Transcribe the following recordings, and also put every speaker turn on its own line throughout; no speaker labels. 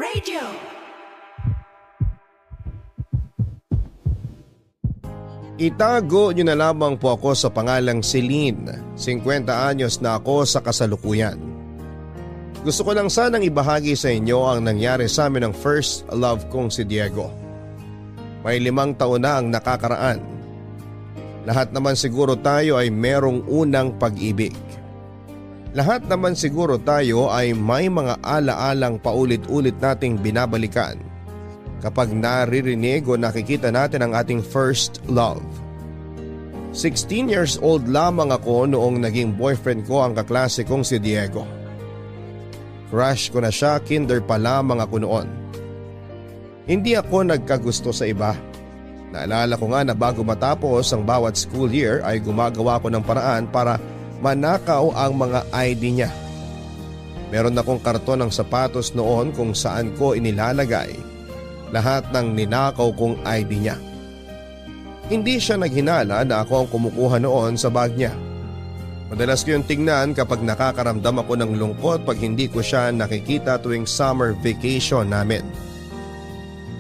Radio.
Itago niyo na lamang po ako sa pangalang Celine. 50 anyos na ako sa kasalukuyan. Gusto ko lang sanang ibahagi sa inyo ang nangyari sa amin ng first love kong si Diego. May 5 taon na ang nakakaraan. Lahat naman siguro tayo ay merong unang pag-ibig. Lahat naman siguro tayo ay may mga ala-alang paulit-ulit nating binabalikan kapag naririnig o nakikita natin ang ating first love. 16 years old lamang ako noong naging boyfriend ko ang kaklase kong si Diego. Crush ko na siya, kinder pa lamang ako noon. Hindi ako nagkagusto sa iba. Naalala ko nga na bago matapos ang bawat school year ay gumagawa ko ng paraan para manakaw ang mga ID niya. Meron akong karton ng sapatos noon kung saan ko inilalagay lahat ng ninakaw kong ID niya. Hindi siya naghinala na ako ang kumukuha noon sa bag niya. Madalas ko yung tingnan kapag nakakaramdam ako ng lungkot pag hindi ko siya nakikita tuwing summer vacation namin.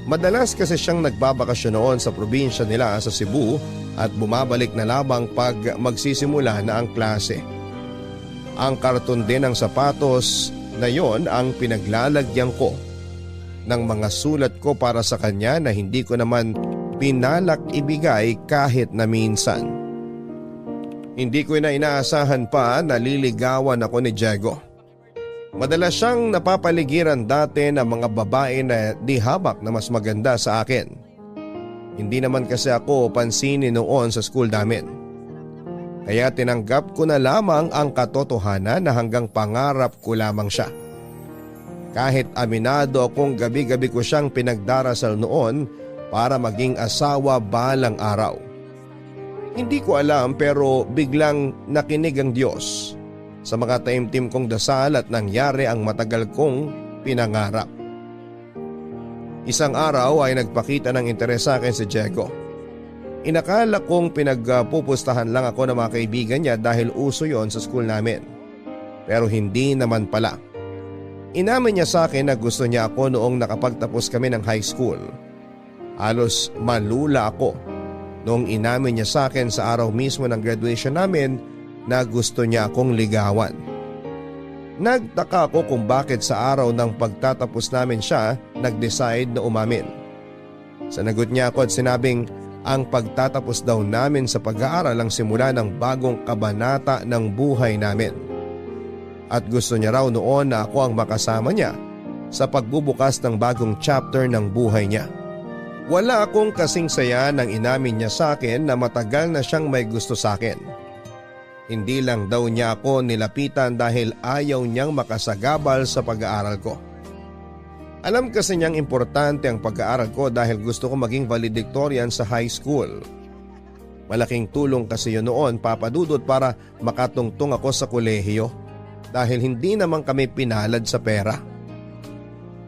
Madalas kasi siyang nagbabakasyon noon sa probinsya nila sa Cebu at bumabalik na lamang pag magsisimula na ang klase. Ang karton din ng sapatos na yon ang pinaglalagyan ko ng mga sulat ko para sa kanya na hindi ko naman pinalak ibigay kahit na minsan. Hindi ko na inaasahan pa na liligawan ako ni Diego. Madalas siyang napapaligiran dati ng mga babae na di habak na mas maganda sa akin. Hindi naman kasi ako pansinin noon sa school namin. Kaya tinanggap ko na lamang ang katotohanan na hanggang pangarap ko lamang siya. Kahit aminado akong gabi-gabi ko siyang pinagdarasal noon para maging asawa balang araw. Hindi ko alam pero biglang nakinig ang Diyos sa mga taimtim kong dasal at nangyari ang matagal kong pinangarap. Isang araw ay nagpakita ng interes sa akin si Diego. Inakala kong pinagpupustahan lang ako ng mga kaibigan niya dahil uso yon sa school namin. Pero hindi naman pala. Inamin niya sa akin na gusto niya ako noong nakapagtapos kami ng high school. Halos malula ako noong inamin niya sa akin sa araw mismo ng graduation namin na gusto niya akong ligawan. Nagtaka ako kung bakit sa araw ng pagtatapos namin siya nag-decide na umamin. Sanagot niya ako at sinabing ang pagtatapos daw namin sa pag-aaral ang simula ng bagong kabanata ng buhay namin. At gusto niya raw noon na ako ang makasama niya sa pagbubukas ng bagong chapter ng buhay niya. Wala akong kasing saya nang inamin niya sa akin na matagal na siyang may gusto sa akin. Hindi lang daw niya ako nilapitan dahil ayaw niyang makasagabal sa pag-aaral ko. Alam kasi niyang importante ang pag-aaral ko dahil gusto ko maging valedictorian sa high school. Malaking tulong kasi yun noon, Papa Dudut, para makatungtong ako sa kolehiyo dahil hindi naman kami pinalad sa pera.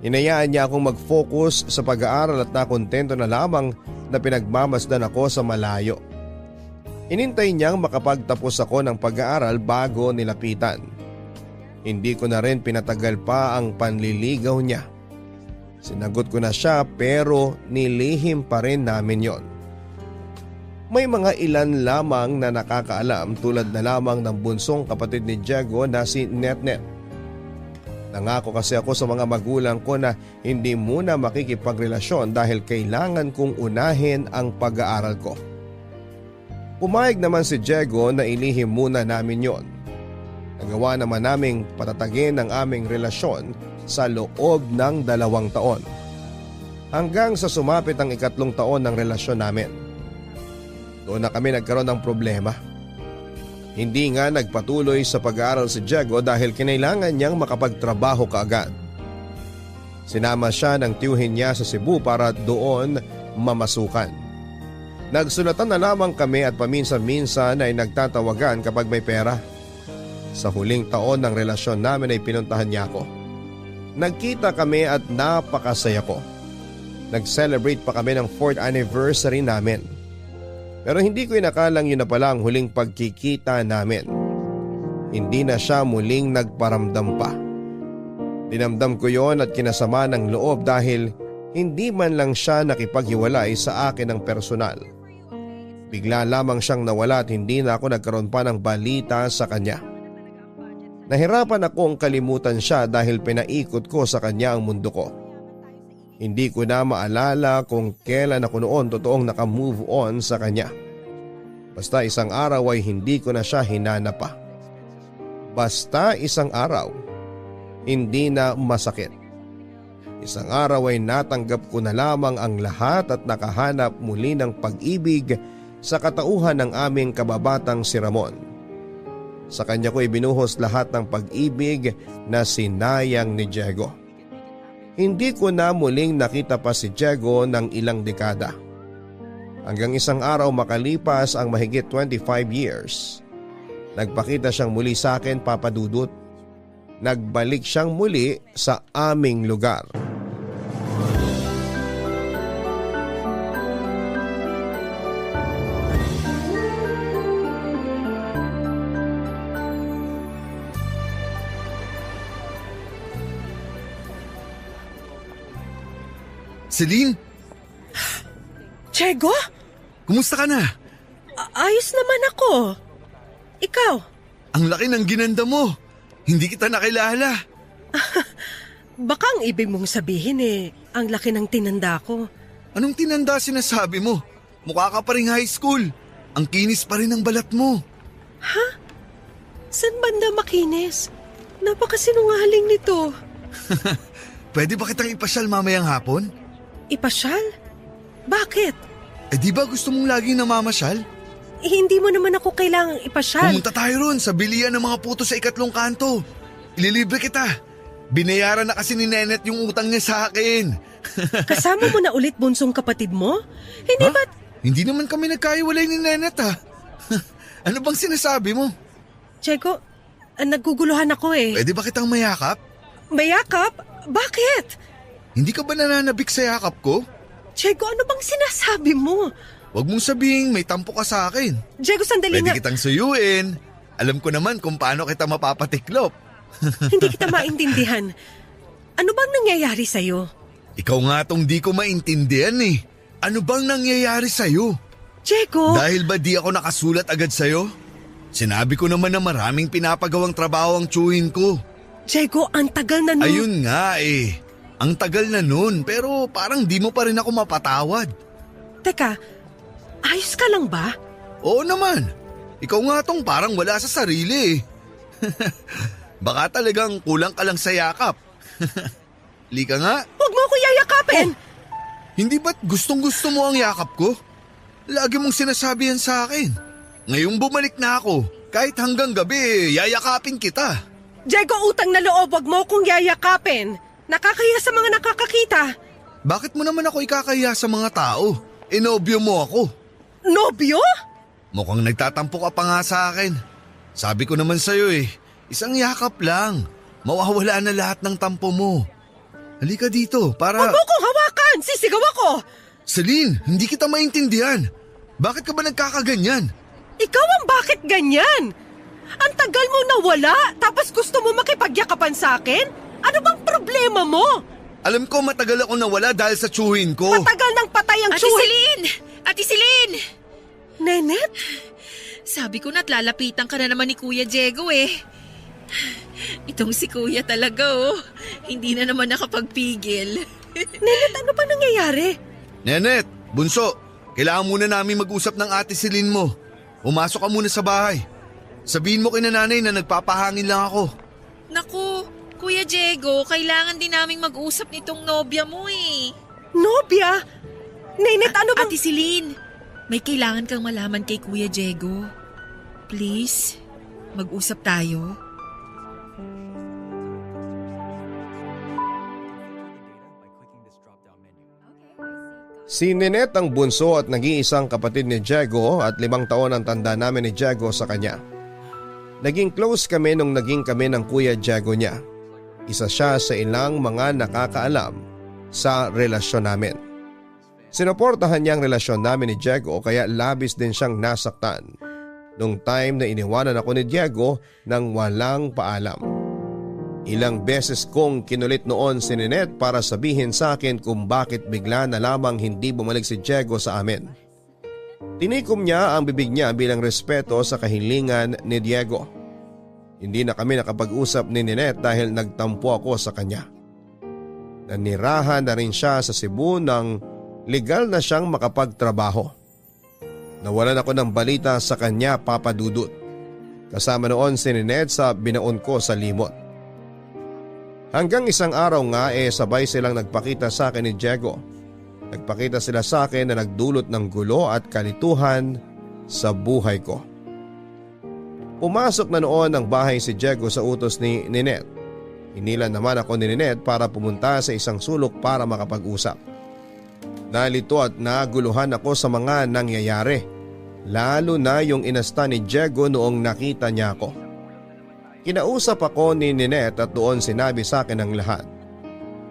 Hinayaan niya akong mag-focus sa pag-aaral at nakontento na lamang na pinagmamasdan ako sa malayo. Inintay niyang makapagtapos ako ng pag-aaral bago nilapitan. Hindi ko na rin pinatagal pa ang panliligaw niya. Sinagot ko na siya pero nilihim pa rin namin yon. May mga ilan lamang na nakakaalam tulad na lamang ng bunsong kapatid ni Diego na si Netnet. Nangako kasi ako sa mga magulang ko na hindi muna makikipagrelasyon dahil kailangan kong unahin ang pag-aaral ko. Pumayag naman si Diego na ilihim muna namin yon. Nagawa naman naming patatagin ang aming relasyon sa loob ng 2 taon. Hanggang sa sumapit ang 3 taon ng relasyon namin. Doon na kami nagkaroon ng problema. Hindi nga nagpatuloy sa pag-aaral si Diego dahil kinailangan niyang makapagtrabaho kaagad. Sinama siya ng tiyuhin niya sa Cebu para doon mamasukan. Nagsulatan na lamang kami at paminsan-minsan ay nagtatawagan kapag may pera. Sa huling taon ng relasyon namin ay pinuntahan niya ako. Nagkita kami at napakasaya ko. Nag-celebrate pa kami ng 4th anniversary namin. Pero hindi ko inakalang yun na pala ang huling pagkikita namin. Hindi na siya muling nagparamdam pa. Dinamdam ko yon at kinasama ng loob dahil hindi man lang siya nakipaghiwalay sa akin ng personal. Bigla lamang siyang nawala at hindi na ako nagkaroon pa ng balita sa kanya. Nahirapan akong kalimutan siya dahil pinaikot ko sa kanya ang mundo ko. Hindi ko na maalala kung kailan ako noon totoong nakamove on sa kanya. Basta isang araw ay hindi ko na siya hinanap pa. Basta isang araw, hindi na masakit. Isang araw ay natanggap ko na lamang ang lahat at nakahanap muli ng pag-ibig sa katauhan ng aming kababatang si Ramon. Sa kanya ko ibinuhos lahat ng pag-ibig na sinayang ni Diego. Hindi ko na muling nakita pa si Diego ng ilang dekada. Hanggang isang araw makalipas ang mahigit 25 years, nagpakita siyang muli sa akin, Papa Dudut. Nagbalik siyang muli sa aming lugar.
Celine?
Diego?
Kumusta ka na?
Ayos naman ako. Ikaw?
Ang laki ng ginanda mo. Hindi kita nakilala.
Baka ang ibig mong sabihin ang laki ng tinanda ko.
Anong tinanda sinasabi mo? Mukha ka pa rin high school. Ang kinis pa rin ng balat mo.
Ha? San banda makinis? Napakasinungaling nito.
Pwede ba kitang ipasyal mamayang hapon?
Ipasyal? Bakit?
Di ba gusto mong laging namamasyal?
Hindi mo naman ako kailangang ipasyal.
Pumunta tayo ron sa bilian ng mga puto sa ikatlong kanto. Ililibre kita. Binayaran na kasi ni Nenet yung utang niya sa akin.
Kasama mo na ulit bunsong kapatid mo? Hindi
Ha?
ba't...
Hindi naman kami nagkaiwalay ni Nenet ha. Ano bang sinasabi mo?
Diego, naguguluhan ako
Pwede ba kitang mayakap?
Mayakap? Bakit?
Hindi ka ba nananabik sa yakap ko?
Diego, ano bang sinasabi mo?
Huwag mong sabihin may tampo ka sa akin.
Diego, sandali
Pwede
nga.
kitang suyuin. Alam ko naman kung paano kita mapapatiklop.
Hindi kita maintindihan. Ano bang nangyayari sa'yo?
Ikaw nga tong di ko maintindihan eh. Ano bang nangyayari sa'yo?
Diego!
Dahil ba di ako nakasulat agad sa'yo? Sinabi ko naman na maraming pinapagawang trabaho ang tsuhin ko.
Diego, ang tagal na nun.
Ayun nga eh. Ang tagal na nun pero parang di mo pa rin ako mapatawad.
Teka, ayos ka lang ba?
Oo naman. Ikaw nga tong parang wala sa sarili eh. Baka talagang kulang ka lang sa yakap. Lika nga.
Huwag mo ako yayakapin!
Hindi ba't gustong gusto mo ang yakap ko? Lagi mong sinasabi yan sa akin. Ngayong bumalik na ako, kahit hanggang gabi, yayakapin kita.
Diego, utang na loob, huwag mo akong yayakapin. Nakakahiya sa mga nakakakita.
Bakit mo naman ako ikakahiya sa mga tao? Inobyo mo ako.
Nobyo?
Mukhang nagtatampo ka pa nga sa akin. Sabi ko naman sa'yo isang yakap lang. Mawawala na lahat ng tampo mo. Halika dito para...
Huwag mo akong hawakan! Sisigaw ako!
Celine, hindi kita maintindihan. Bakit ka ba nagkakaganyan?
Ikaw ang bakit ganyan? Ang tagal mo nawala, tapos gusto mo makipagyakapan sa akin? Ano bang problema mo?
Alam ko matagal ako nawala dahil sa tsuhin ko.
Matagal nang patay ang
Ate
tsuhin.
Celine! Ate Celine!
Nenet?
Sabi ko na't lalapitan ka na naman ni Kuya Diego Itong si Kuya talaga Hindi na naman nakapagpigil.
Nenet, ano ba nangyayari?
Nenet, bunso, kailangan muna namin mag-usap ng Ate Celine mo. Umasok ka muna sa bahay. Sabihin mo kay nanay na nagpapahangin lang ako.
Naku, Kuya Diego, kailangan din naming mag-usap nitong nobya mo
Nobya? Nenet, ano bang...
Ate Celine, may kailangan kang malaman kay Kuya Diego. Please, mag-usap tayo.
Si Nenet ang bunso at nag-iisang kapatid ni Diego at 5 taon ang tanda namin ni Diego sa kanya. Naging close kami nung naging kami ng Kuya Diego niya. Isa siya sa ilang mga nakakaalam sa relasyon namin. Sinuportahan niya ang relasyon namin ni Diego kaya labis din siyang nasaktan nung time na iniwanan ako ni Diego nang walang paalam. Ilang beses kong kinulit noon si Ninette para sabihin sa akin kung bakit bigla na lamang hindi bumalik si Diego sa amin. Tinikom niya ang bibig niya bilang respeto sa kahilingan ni Diego. Hindi na kami nakapag-usap ni Ninette dahil nagtampo ako sa kanya. Nanirahan na rin siya sa Cebu nang legal na siyang makapagtrabaho. Nawalan ako ng balita sa kanya, Papa Dudut. Kasama noon si Ninette sa binaon ko sa limot. Hanggang isang araw nga sabay silang nagpakita sa akin ni Diego. Nagpakita sila sa akin na nagdulot ng gulo at kalituhan sa buhay ko. Pumasok na noon ng bahay si Diego sa utos ni Ninette. Inilan naman ako ni Ninette para pumunta sa isang sulok para makapag-usap. Nalito at naguluhan ako sa mga nangyayari, lalo na yung inasta ni Diego noong nakita niya ako. Kinausap ako ni Ninette at doon sinabi sa akin ang lahat.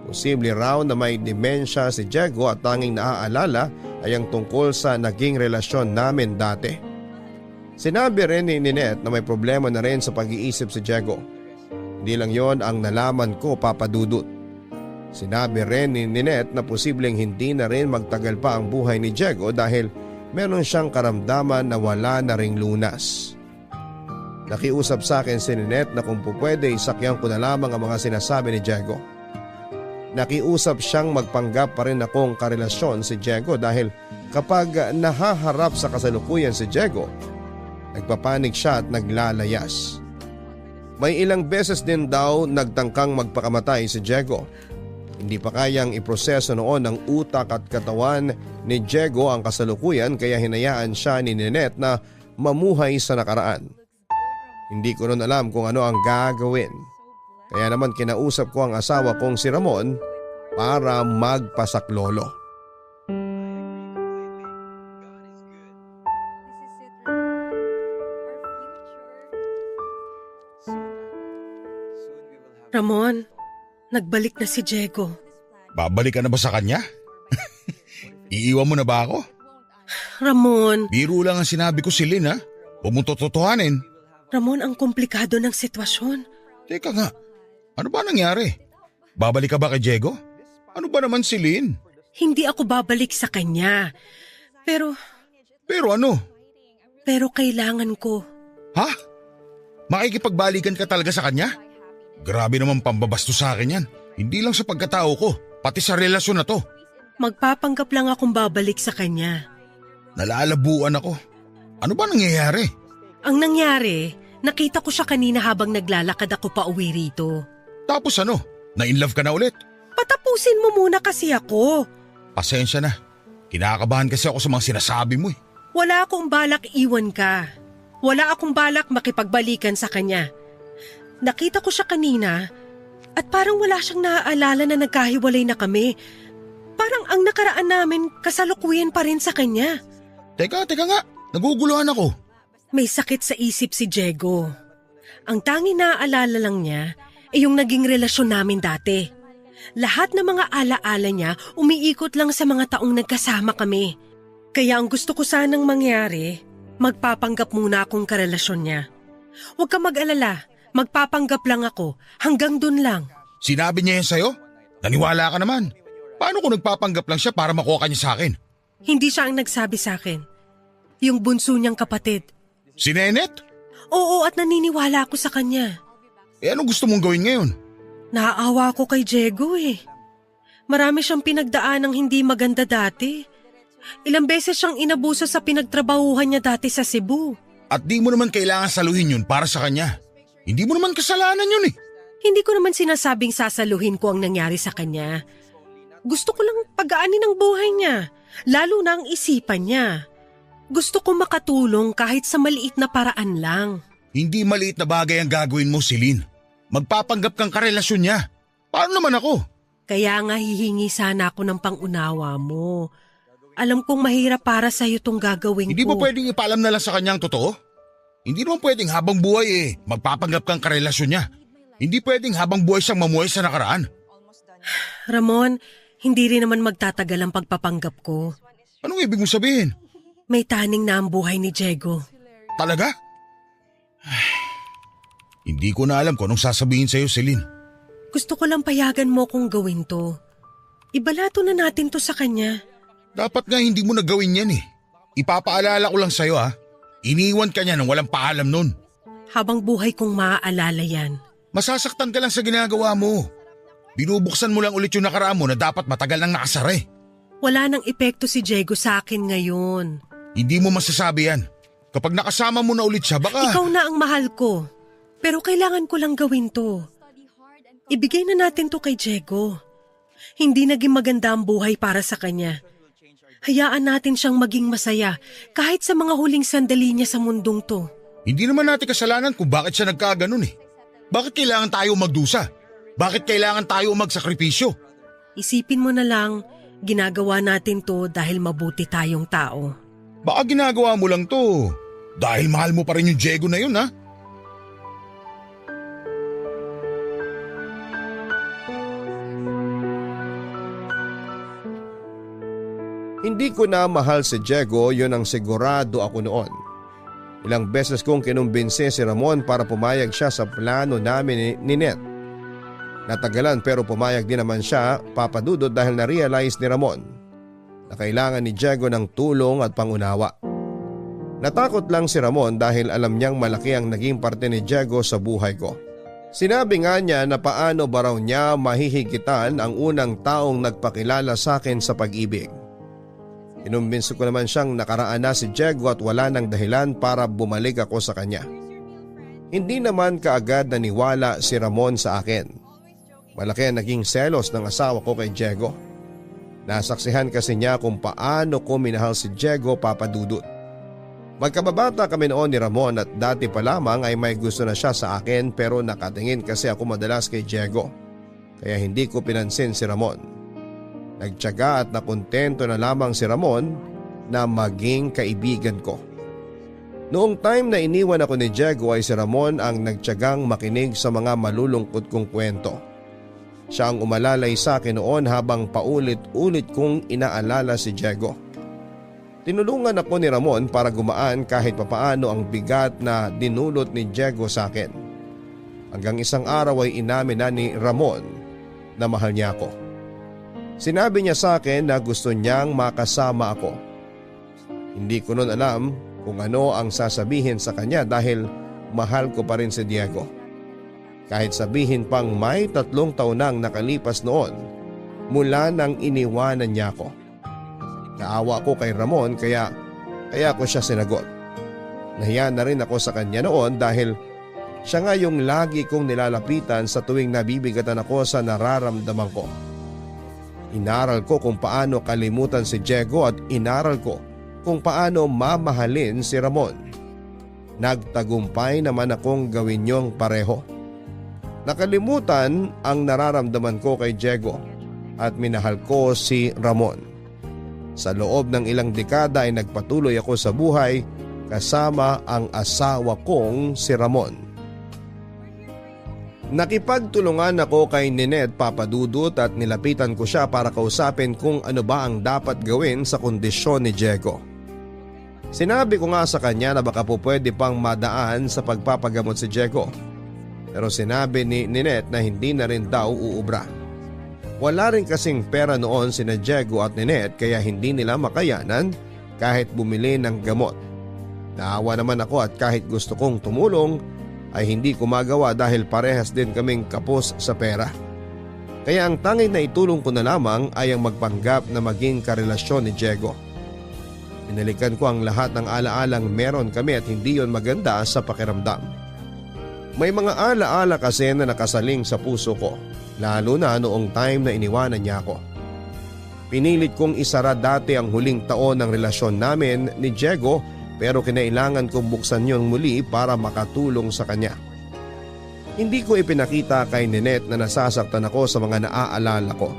Posible raw na may demensya si Diego at tanging naaalala ay ang tungkol sa naging relasyon namin dati. Sinabi rin ni Ninette na may problema na rin sa pag-iisip si Diego. Hindi lang yon ang nalaman ko, Papa Dudut. Sinabi rin ni Ninette na posibleng hindi na rin magtagal pa ang buhay ni Diego dahil meron siyang karamdaman na wala na ring lunas. Nakiusap sa akin si Ninette na kung pwede isakyan ko na lamang ang mga sinasabi ni Diego. Nakiusap siyang magpanggap pa rin akong karelasyon si Diego dahil kapag nahaharap sa kasalukuyan si Diego, nagpapanik siya at naglalayas. May ilang beses din daw nagtangkang magpakamatay si Diego. Hindi pa kayang iproseso noon ng utak at katawan ni Diego ang kasalukuyan kaya hinayaan siya ni Ninette na mamuhay sa nakaraan. Hindi ko rin alam kung ano ang gagawin. Kaya naman kinausap ko ang asawa kong si Ramon para magpasaklolo.
Ramon, nagbalik na si Diego.
Babalik ka na ba sa kanya? Iiwan mo na ba ako?
Ramon,
Biro lang ang sinabi ko si Lynn ha. Huwag mong totohanin.
Ramon, ang komplikado ng sitwasyon.
Teka nga, ano ba nangyari? Babalik ka ba kay Diego? Ano ba naman si Lynn?
Hindi ako babalik sa kanya. Pero
Ano?
kailangan ko.
Ha? Makikipagbalikan ka talaga sa kanya? Grabe naman pambabasto sa akin yan. Hindi lang sa pagkatao ko, pati sa relasyon na to.
Magpapanggap lang akong babalik sa kanya.
Nalalabuan ako. Ano ba nangyayari?
Ang nangyari, nakita ko siya kanina habang naglalakad ako pa uwi rito.
Tapos ano? Na-inlove ka na ulit?
Patapusin mo muna kasi ako.
Pasensya na. Kinakabahan kasi ako sa mga sinasabi mo eh.
Wala akong balak iwan ka. Wala akong balak makipagbalikan sa kanya. Nakita ko siya kanina at parang wala siyang naaalala na nagkahiwalay na kami. Parang ang nakaraan namin kasalukuyan pa rin sa kanya.
Teka nga. Naguguluhan ako.
May sakit sa isip si Diego. Ang tanging naaalala lang niya ay yung naging relasyon namin dati. Lahat ng mga alaala niya umiikot lang sa mga taong nagkasama kami. Kaya ang gusto ko sanang mangyari, magpapanggap muna akong karelasyon niya. Huwag ka mag-alala, magpapanggap lang ako, hanggang dun lang.
Sinabi niya yan sa'yo? Naniwala ka naman. Paano kung nagpapanggap lang siya para makuha ka niya sa akin?
Hindi siya ang nagsabi sa akin. Yung bunso niyang kapatid.
Si Nenet?
Oo, at naniniwala ako sa kanya.
Anong gusto mong gawin ngayon?
Naaawa ko kay Diego eh. Marami siyang pinagdaan ng hindi maganda dati. Ilang beses siyang inabuso sa pinagtrabahuhan niya dati sa Cebu.
At di mo naman kailangan saluhin yun para sa kanya. Hindi mo naman kasalanan yun eh.
Hindi ko naman sinasabing sasaluhin ko ang nangyari sa kanya. Gusto ko lang pagaanin ang buhay niya, lalo na ang isipan niya. Gusto ko makatulong kahit sa maliit na paraan lang.
Hindi maliit na bagay ang gagawin mo, Celine. Magpapanggap kang karelasyon niya. Paano naman ako?
Kaya nga hihingi sana ako ng pangunawa mo. Alam kong mahirap para sa'yo itong gagawin
Hindi
ko.
mo pwedeng ipaalam na lang sa kanya ang totoo? Hindi naman pwedeng habang buhay magpapanggap kang karelasyon niya. Hindi pwedeng habang buhay siyang mamuhay sa nakaraan.
Ramon, hindi rin naman magtatagal ang pagpapanggap ko.
Anong ibig mong sabihin?
May taning na ang buhay ni Diego.
Talaga? Hindi ko na alam kung anong sasabihin sa'yo, Celine.
Gusto ko lang payagan mo kung gawin to. Ibalato na natin to sa kanya.
Dapat nga hindi mo nagawin yan eh. Ipapaalala ko lang sa'yo ha. Iniwan ka niya nang walang paalam nun.
Habang buhay kong maaalala yan.
Masasaktan ka lang sa ginagawa mo. Binubuksan mo lang ulit yung nakaraan mo na dapat matagal nang nakasara eh.
Wala nang epekto si Diego sa akin ngayon.
Hindi mo masasabi yan. Kapag nakasama mo na ulit siya, baka…
Ikaw na ang mahal ko. Pero kailangan ko lang gawin to. Ibigay na natin to kay Diego. Hindi naging maganda ang buhay para sa kanya. Hayaan natin siyang maging masaya kahit sa mga huling sandali niya sa mundong to.
Hindi naman natin kasalanan kung bakit siya nagkaganon eh. Bakit kailangan tayo magdusa? Bakit kailangan tayo magsakripisyo?
Isipin mo na lang, ginagawa natin to dahil mabuti tayong tao.
Baka ginagawa mo lang to dahil mahal mo pa rin yung Diego na yun ha?
Hindi ko na mahal si Diego, yun ang sigurado ako noon. Ilang beses kong kinumbinse si Ramon para pumayag siya sa plano namin ni Net. Natagalan pero pumayag din naman siya, Papa Dudut, dahil na-realize ni Ramon na kailangan ni Diego ng tulong at pangunawa. Natakot lang si Ramon dahil alam niyang malaki ang naging parte ni Diego sa buhay ko. Sinabi nga niya na paano ba raw niya mahihigitan ang unang taong nagpakilala sa akin sa pag-ibig. Inumbinso ko naman siyang nakaraan na si Diego at wala nang dahilan para bumalik ako sa kanya. Hindi naman kaagad naniwala si Ramon sa akin. Malaki ang naging selos ng asawa ko kay Diego. Nasaksihan kasi niya kung paano ko minahal si Diego, Papa Dudut. Magkababata kami noon ni Ramon at dati pa lamang ay may gusto na siya sa akin pero nakatingin kasi ako madalas kay Diego. Kaya hindi ko pinansin si Ramon. Nagtiyaga at nakontento na lamang si Ramon na maging kaibigan ko. Noong time na iniwan ako ni Diego ay si Ramon ang nagtiyagang makinig sa mga malulungkot kong kwento. Siya ang umalalay sa akin noon habang paulit-ulit kong inaalala si Diego. Tinulungan ako ni Ramon para gumaan kahit papaano ang bigat na dinulot ni Diego sa akin. Hanggang isang araw ay inamin na ni Ramon na mahal niya ako. Sinabi niya sa akin na gusto niyang makasama ako. Hindi ko noon alam kung ano ang sasabihin sa kanya dahil mahal ko pa rin si Diego. Kahit sabihin pang may 3 taon nang nakalipas noon mula nang iniwanan niya ako. Naawa ko kay Ramon kaya ko siya sinagot. Nahiya na rin ako sa kanya noon dahil siya nga yung lagi kong nilalapitan sa tuwing nabibigatan ako sa nararamdaman ko. Inaral ko kung paano kalimutan si Diego at inaral ko kung paano mamahalin si Ramon. Nagtagumpay naman akong gawin niyong pareho. Nakalimutan ang nararamdaman ko kay Diego at minahal ko si Ramon. Sa loob ng ilang dekada ay nagpatuloy ako sa buhay kasama ang asawa kong si Ramon. Nakipagtulungan ako kay Ninette, Papa Dudut, at nilapitan ko siya para kausapin kung ano ba ang dapat gawin sa kondisyon ni Diego. Sinabi ko nga sa kanya na baka po pwede pang madaan sa pagpapagamot si Diego. Pero sinabi ni Ninette na hindi na rin daw uubra. Wala rin kasing pera noon sina Diego at Ninette kaya hindi nila makayanan kahit bumili ng gamot. Naawa naman ako at kahit gusto kong tumulong ay hindi ko magawa dahil parehas din kaming kapos sa pera. Kaya ang tanging na itulong ko na lamang ay ang magpanggap na maging karelasyon ni Diego. Pinalikan ko ang lahat ng alaalang meron kami at hindi yon maganda sa pakiramdam. May mga alaala kasi na nakasaling sa puso ko, lalo na noong time na iniwanan niya ako. Pinilit kong isara dati ang huling taon ng relasyon namin ni Diego pero kinailangan kong buksan yon muli para makatulong sa kanya. Hindi ko ipinakita kay Ninette na nasasaktan ako sa mga naaalala ko.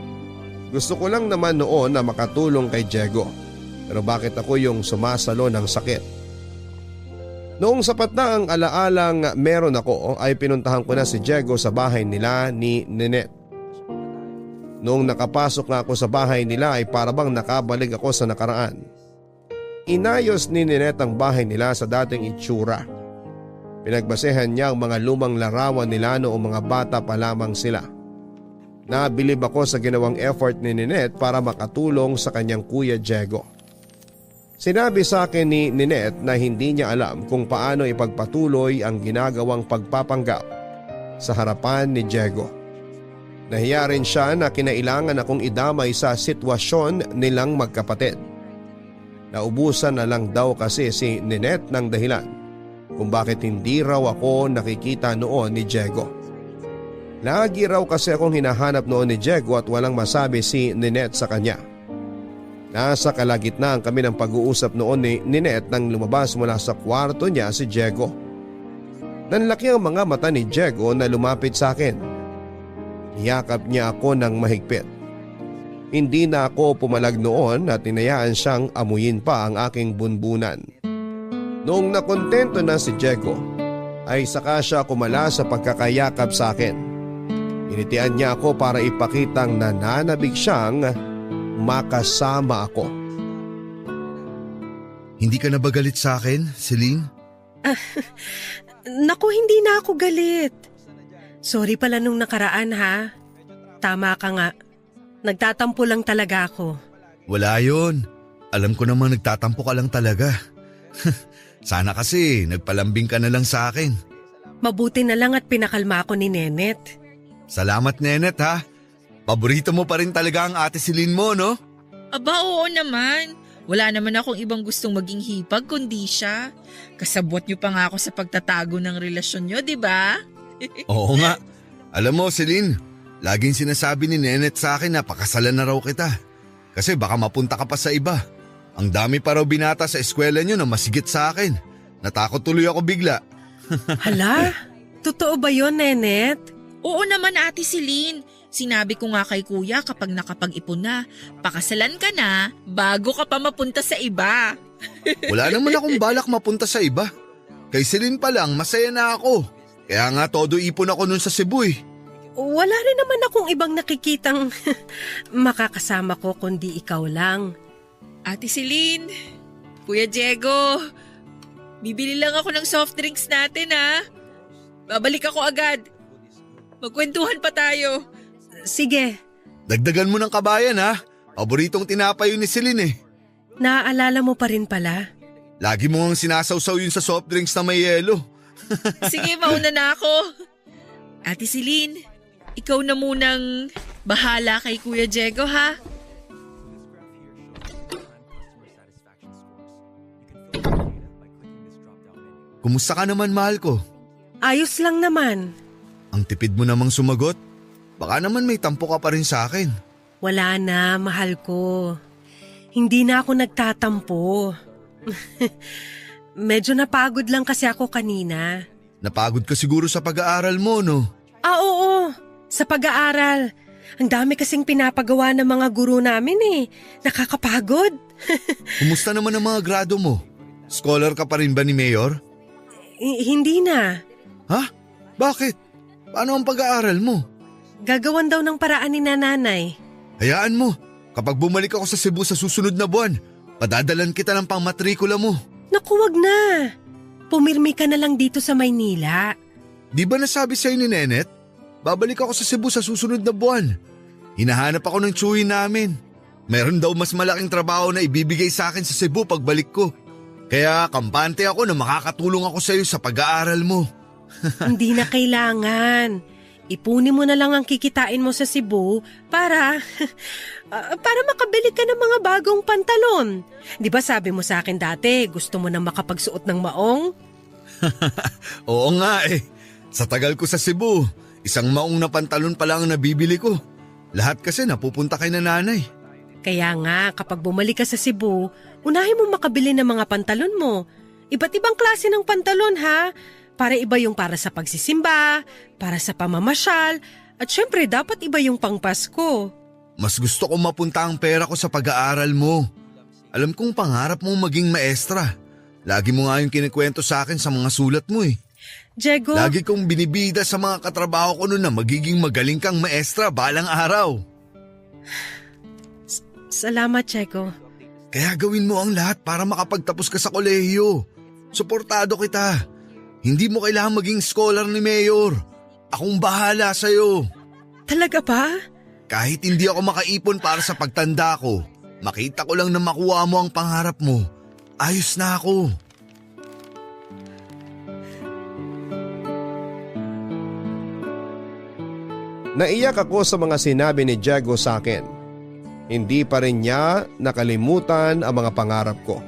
Gusto ko lang naman noon na makatulong kay Diego. Pero bakit ako yung sumasalo ng sakit? Noong sapat na ang alaalang meron ako ay pinuntahan ko na si Diego sa bahay nila ni Ninette. Noong nakapasok nga ako sa bahay nila ay parabang nakabalik ako sa nakaraan. Inayos ni Ninette ang bahay nila sa dating itsura. Pinagbasehan niya ang mga lumang larawan nila noong mga bata pa lamang sila. Nabilib ako sa ginawang effort ni Ninette para makatulong sa kanyang kuya Diego. Sinabi sa akin ni Ninette na hindi niya alam kung paano ipagpatuloy ang ginagawang pagpapanggap sa harapan ni Diego. Nahiya rin siya na kinailangan akong idamay sa sitwasyon nilang magkapatid. Naubusan na lang daw kasi si Ninette ng dahilan kung bakit hindi raw ako nakikita noon ni Diego. Lagi raw kasi akong hinahanap noon ni Diego at walang masabi si Ninette sa kanya. Nasa kalagitnaan kami ng pag-uusap noon ni Ninette nang lumabas mula sa kwarto niya si Diego. Nanlaki ang mga mata ni Diego na lumapit sa akin. Niyakap niya ako ng mahigpit. Hindi na ako pumalag noon at tinayaan siyang amuyin pa ang aking bunbunan. Noong nakontento na si Diego, ay saka siya kumala sa pagkakayakap sa akin. Initian niya ako para ipakitang nananabik siyang makasama ako.
Hindi ka na ba galit sa akin, Celine?
Naku, hindi na ako galit. Sorry pala nung nakaraan ha. Tama ka nga. Nagtatampo lang talaga ako.
Wala yun. Alam ko namang nagtatampo ka lang talaga. Sana kasi nagpalambing ka na lang sa akin.
Mabuti na lang at pinakalma ako ni Nenet.
Salamat, Nenet ha. Paborito mo pa rin talaga ang ate Celine mo, no?
Aba, oo naman. Wala naman akong ibang gustong maging hipag kundi siya. Kasabwat niyo pa nga ako sa pagtatago ng relasyon niyo, di ba?
Oo nga. Alam mo, Celine, laging sinasabi ni Nenet sa akin na pakasalan na raw kita. Kasi baka mapunta ka pa sa iba. Ang dami pa raw binata sa eskwela niyo na masigit sa akin. Natakot tuloy ako bigla.
Hala, totoo ba yun, Nenet?
Oo naman, Ate Celine. Sinabi ko nga kay kuya kapag nakapag-ipon na, pakasalan ka na bago ka pa mapunta sa iba.
Wala naman akong balak mapunta sa iba. Kay Celine pa lang, masaya na ako. Kaya nga todo ipon ako nun sa Cebu eh.
Wala rin naman akong ibang nakikitang makakasama ko kundi ikaw lang.
Ate Celine, Kuya Diego, bibili lang ako ng soft drinks natin ha. Babalik ako agad. Magkwentuhan pa tayo.
Sige.
Dagdagan mo ng kabayan ha. Paboritong tinapay yun ni Celine eh.
Naaalala mo pa rin pala?
Lagi mo ang sinasawsaw yun sa soft drinks na may yelo.
Sige, mauna na ako. Ate Celine, ikaw na munang bahala kay Kuya Diego ha.
Kumusta ka naman, mahal ko?
Ayos lang naman.
Ang tipid mo namang sumagot. Baka naman may tampo ka pa rin sa akin.
Wala na, mahal ko. Hindi na ako nagtatampo. Medyo napagod lang kasi ako kanina.
Napagod ka siguro sa pag-aaral mo, no?
Oo. Sa pag-aaral. Ang dami kasing pinapagawa ng mga guro namin eh. Nakakapagod.
Kumusta naman ang mga grado mo? Scholar ka pa rin ba ni Mayor?
Hindi na.
Ha? Bakit? Paano ang pag-aaral mo?
Gagawan daw ng paraan ni nanay.
Hayaan mo. Kapag bumalik ako sa Cebu sa susunod na buwan, padadalan kita ng pangmatrikula mo.
Naku, wag na. Pumirmi ka na lang dito sa Maynila.
Di ba nasabi sa'yo ni Nenet? Babalik ako sa Cebu sa susunod na buwan. Hinahanap ako ng tsuhin namin. Meron daw mas malaking trabaho na ibibigay sa akin sa Cebu pagbalik ko. Kaya kampante ako na makakatulong ako sa'yo sa pag-aaral mo.
Hindi na kailangan. Ipunin mo na lang ang kikitain mo sa Cebu para makabili ka ng mga bagong pantalon. Di ba sabi mo sa akin dati, gusto mo na makapagsuot ng maong?
Oo nga eh. Sa tagal ko sa Cebu, isang maong na pantalon pa lang ang nabibili ko. Lahat kasi napupunta kay nanay.
Kaya nga, kapag bumalik ka sa Cebu, unahin mo makabili ng mga pantalon mo. Iba't ibang klase ng pantalon ha. Para iba yung para sa pagsisimba, para sa pamamasyal, at syempre dapat iba yung pangpasko.
Mas gusto kong mapunta ang pera ko sa pag-aaral mo. Alam kong pangarap mong maging maestra. Lagi mo nga yung kinikwento sa akin sa mga sulat mo eh.
Diego,
Lagi kong binibida sa mga katrabaho ko noon na magiging magaling kang maestra balang araw.
salamat Diego.
Kaya gawin mo ang lahat para makapagtapos ka sa kolehiyo. Suportado kita. Hindi mo kailangan maging scholar ni Mayor. Akong bahala sa'yo.
Talaga ba?
Kahit hindi ako makaipon para sa pagtanda ko, makita ko lang na makuha mo ang pangarap mo. Ayos na ako.
Naiyak ako sa mga sinabi ni Diego sa akin. Hindi pa rin niya nakalimutan ang mga pangarap ko.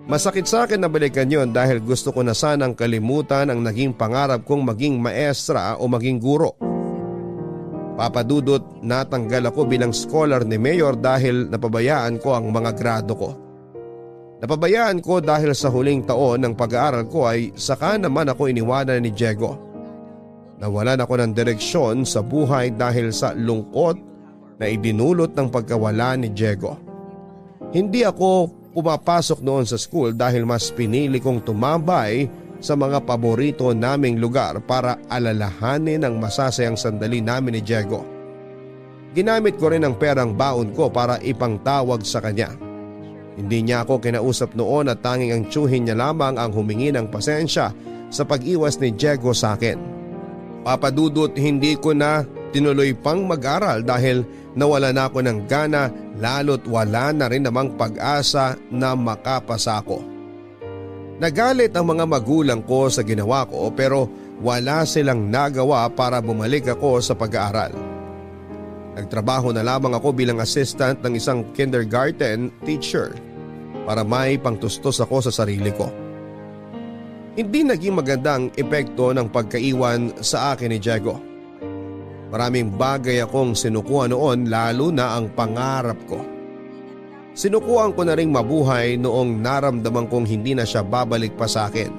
Masakit sa akin na balikan yon dahil gusto ko na sanang kalimutan ang naging pangarap kong maging maestra o maging guro. Papadudot, natanggal ako bilang scholar ni Mayor dahil napabayaan ko ang mga grado ko. Napabayaan ko dahil sa huling taon ng pag-aaral ko ay saka naman ako iniwanan ni Diego. Nawalan ako ng direksyon sa buhay dahil sa lungkot na idinulot ng pagkawala ni Diego. Hindi ako pumapasok noon sa school dahil mas pinili kong tumambay sa mga paborito naming lugar para alalahanin ang masasayang sandali namin ni Diego. Ginamit ko rin ang perang baon ko para ipangtawag sa kanya. Hindi niya ako kinausap noon at tanging ang tiyuhin niya lamang ang humingi ng pasensya sa pag-iwas ni Diego sa akin. Papadudot, hindi ko na tinuloy pang mag-aral dahil nawala na ako ng gana lalo't wala na rin namang pag-asa na makapasa ako. Nagalit ang mga magulang ko sa ginawa ko pero wala silang nagawa para bumalik ako sa pag-aaral. Nagtrabaho na lamang ako bilang assistant ng isang kindergarten teacher para may pangtustos ako sa sarili ko. Hindi naging magandang epekto ng pagkaiwan sa akin ni Diego. Maraming bagay akong sinukuha noon lalo na ang pangarap ko. Sinukuhan ko na ring mabuhay noong naramdaman kong hindi na siya babalik pa sa akin.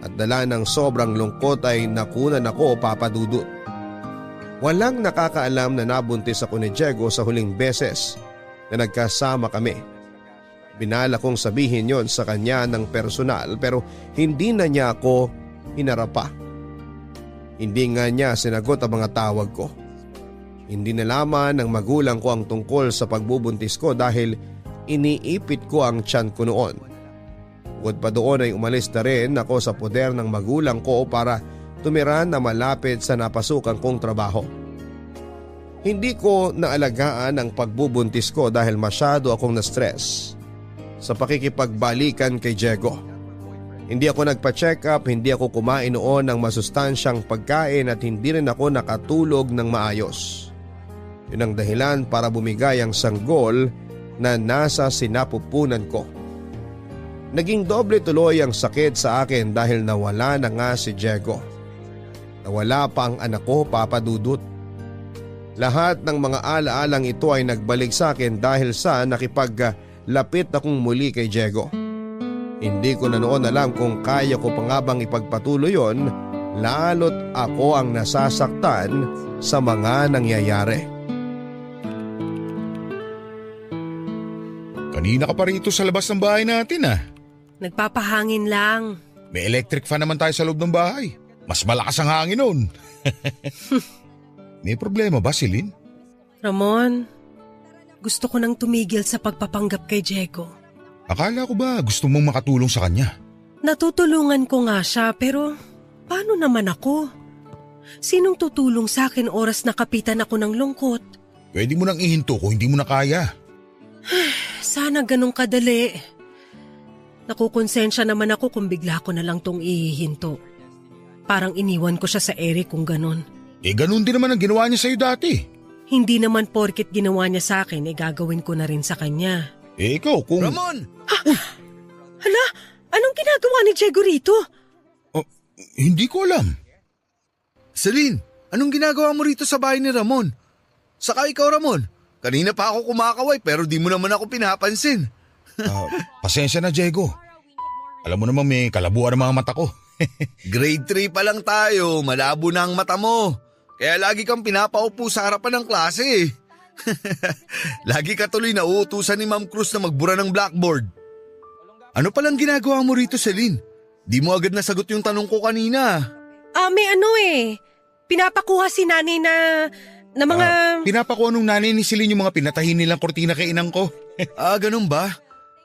At dala ng sobrang lungkot ay nakunan ako, papadudot. Walang nakakaalam na nabuntis ako ni Diego sa huling beses na nagkasama kami. Binala kong sabihin yon sa kanya ng personal pero hindi na niya ako hinarapa. Hindi nga niya sinagot ang mga tawag ko. Hindi nalaman ng magulang ko ang tungkol sa pagbubuntis ko dahil iniipit ko ang tiyan ko noon. Bukod pa doon ay umalis na rin ako sa poder ng magulang ko para tumira na malapit sa napasukan kong trabaho. Hindi ko naalagaan ang pagbubuntis ko dahil masyado akong na-stress sa pakikipagbalikan kay Diego. Hindi ako nagpa-check up, hindi ako kumain noon ng masustansyang pagkain at hindi rin ako nakatulog ng maayos. Yun ang dahilan para bumigay ang sanggol na nasa sinapupunan ko. Naging doble tuloy ang sakit sa akin dahil nawala na nga si Diego. Nawala pa ang anak ko, papadudot. Lahat ng mga alaalang ito ay nagbalik sa akin dahil sa nakipaglapit akong muli kay Diego. Hindi ko na noon alam kung kaya ko pa nga bang ipagpatuloy yon, lalo't ako ang nasasaktan sa mga nangyayari.
Kanina ka pa rito sa labas ng bahay natin ah.
Nagpapahangin lang.
May electric fan naman tayo sa loob ng bahay. Mas malakas ang hangin nun. May problema ba, Celine?
Ramon, gusto ko nang tumigil sa pagpapanggap kay Diego.
Akala ko ba gusto mong makatulong sa kanya?
Natutulungan ko nga siya pero paano naman ako? Sinong tutulong sa akin oras na kapitan ako ng lungkot?
Pwede mo nang ihinto kung hindi mo na kaya.
Sana ganun kadali. Nakukonsensya naman ako kung bigla ko na lang tong ihihinto. Parang iniwan ko siya sa Eric kung ganun.
Ganun din naman ang ginawa niya sa'yo dati.
Hindi naman porket ginawa niya sa akin, gagawin ko na rin sa kanya.
Ikaw kung…
Ramon!
Hala, anong ginagawa ni Diego rito?
Hindi ko alam.
Celine, anong ginagawa mo rito sa bahay ni Ramon? Saka ikaw, Ramon, kanina pa ako kumakaway pero di mo naman ako pinapansin.
Pasensya na, Diego. Alam mo naman may kalabuan ang mga mata ko.
Grade 3 pa lang tayo, malabo na ang mata mo. Kaya lagi kang pinapaupo sa harapan ng klase eh. Lagi ka tuloy nauutusan ni Ma'am Cruz na magbura ng blackboard. Ano palang ginagawa mo rito, Celine? Di mo agad nasagot yung tanong ko kanina.
May pinapakuha si nanay na mga…
Pinapakuha nung nanay ni Celine yung mga pinatahin nilang kortina kay inang ko.
Ganun ba?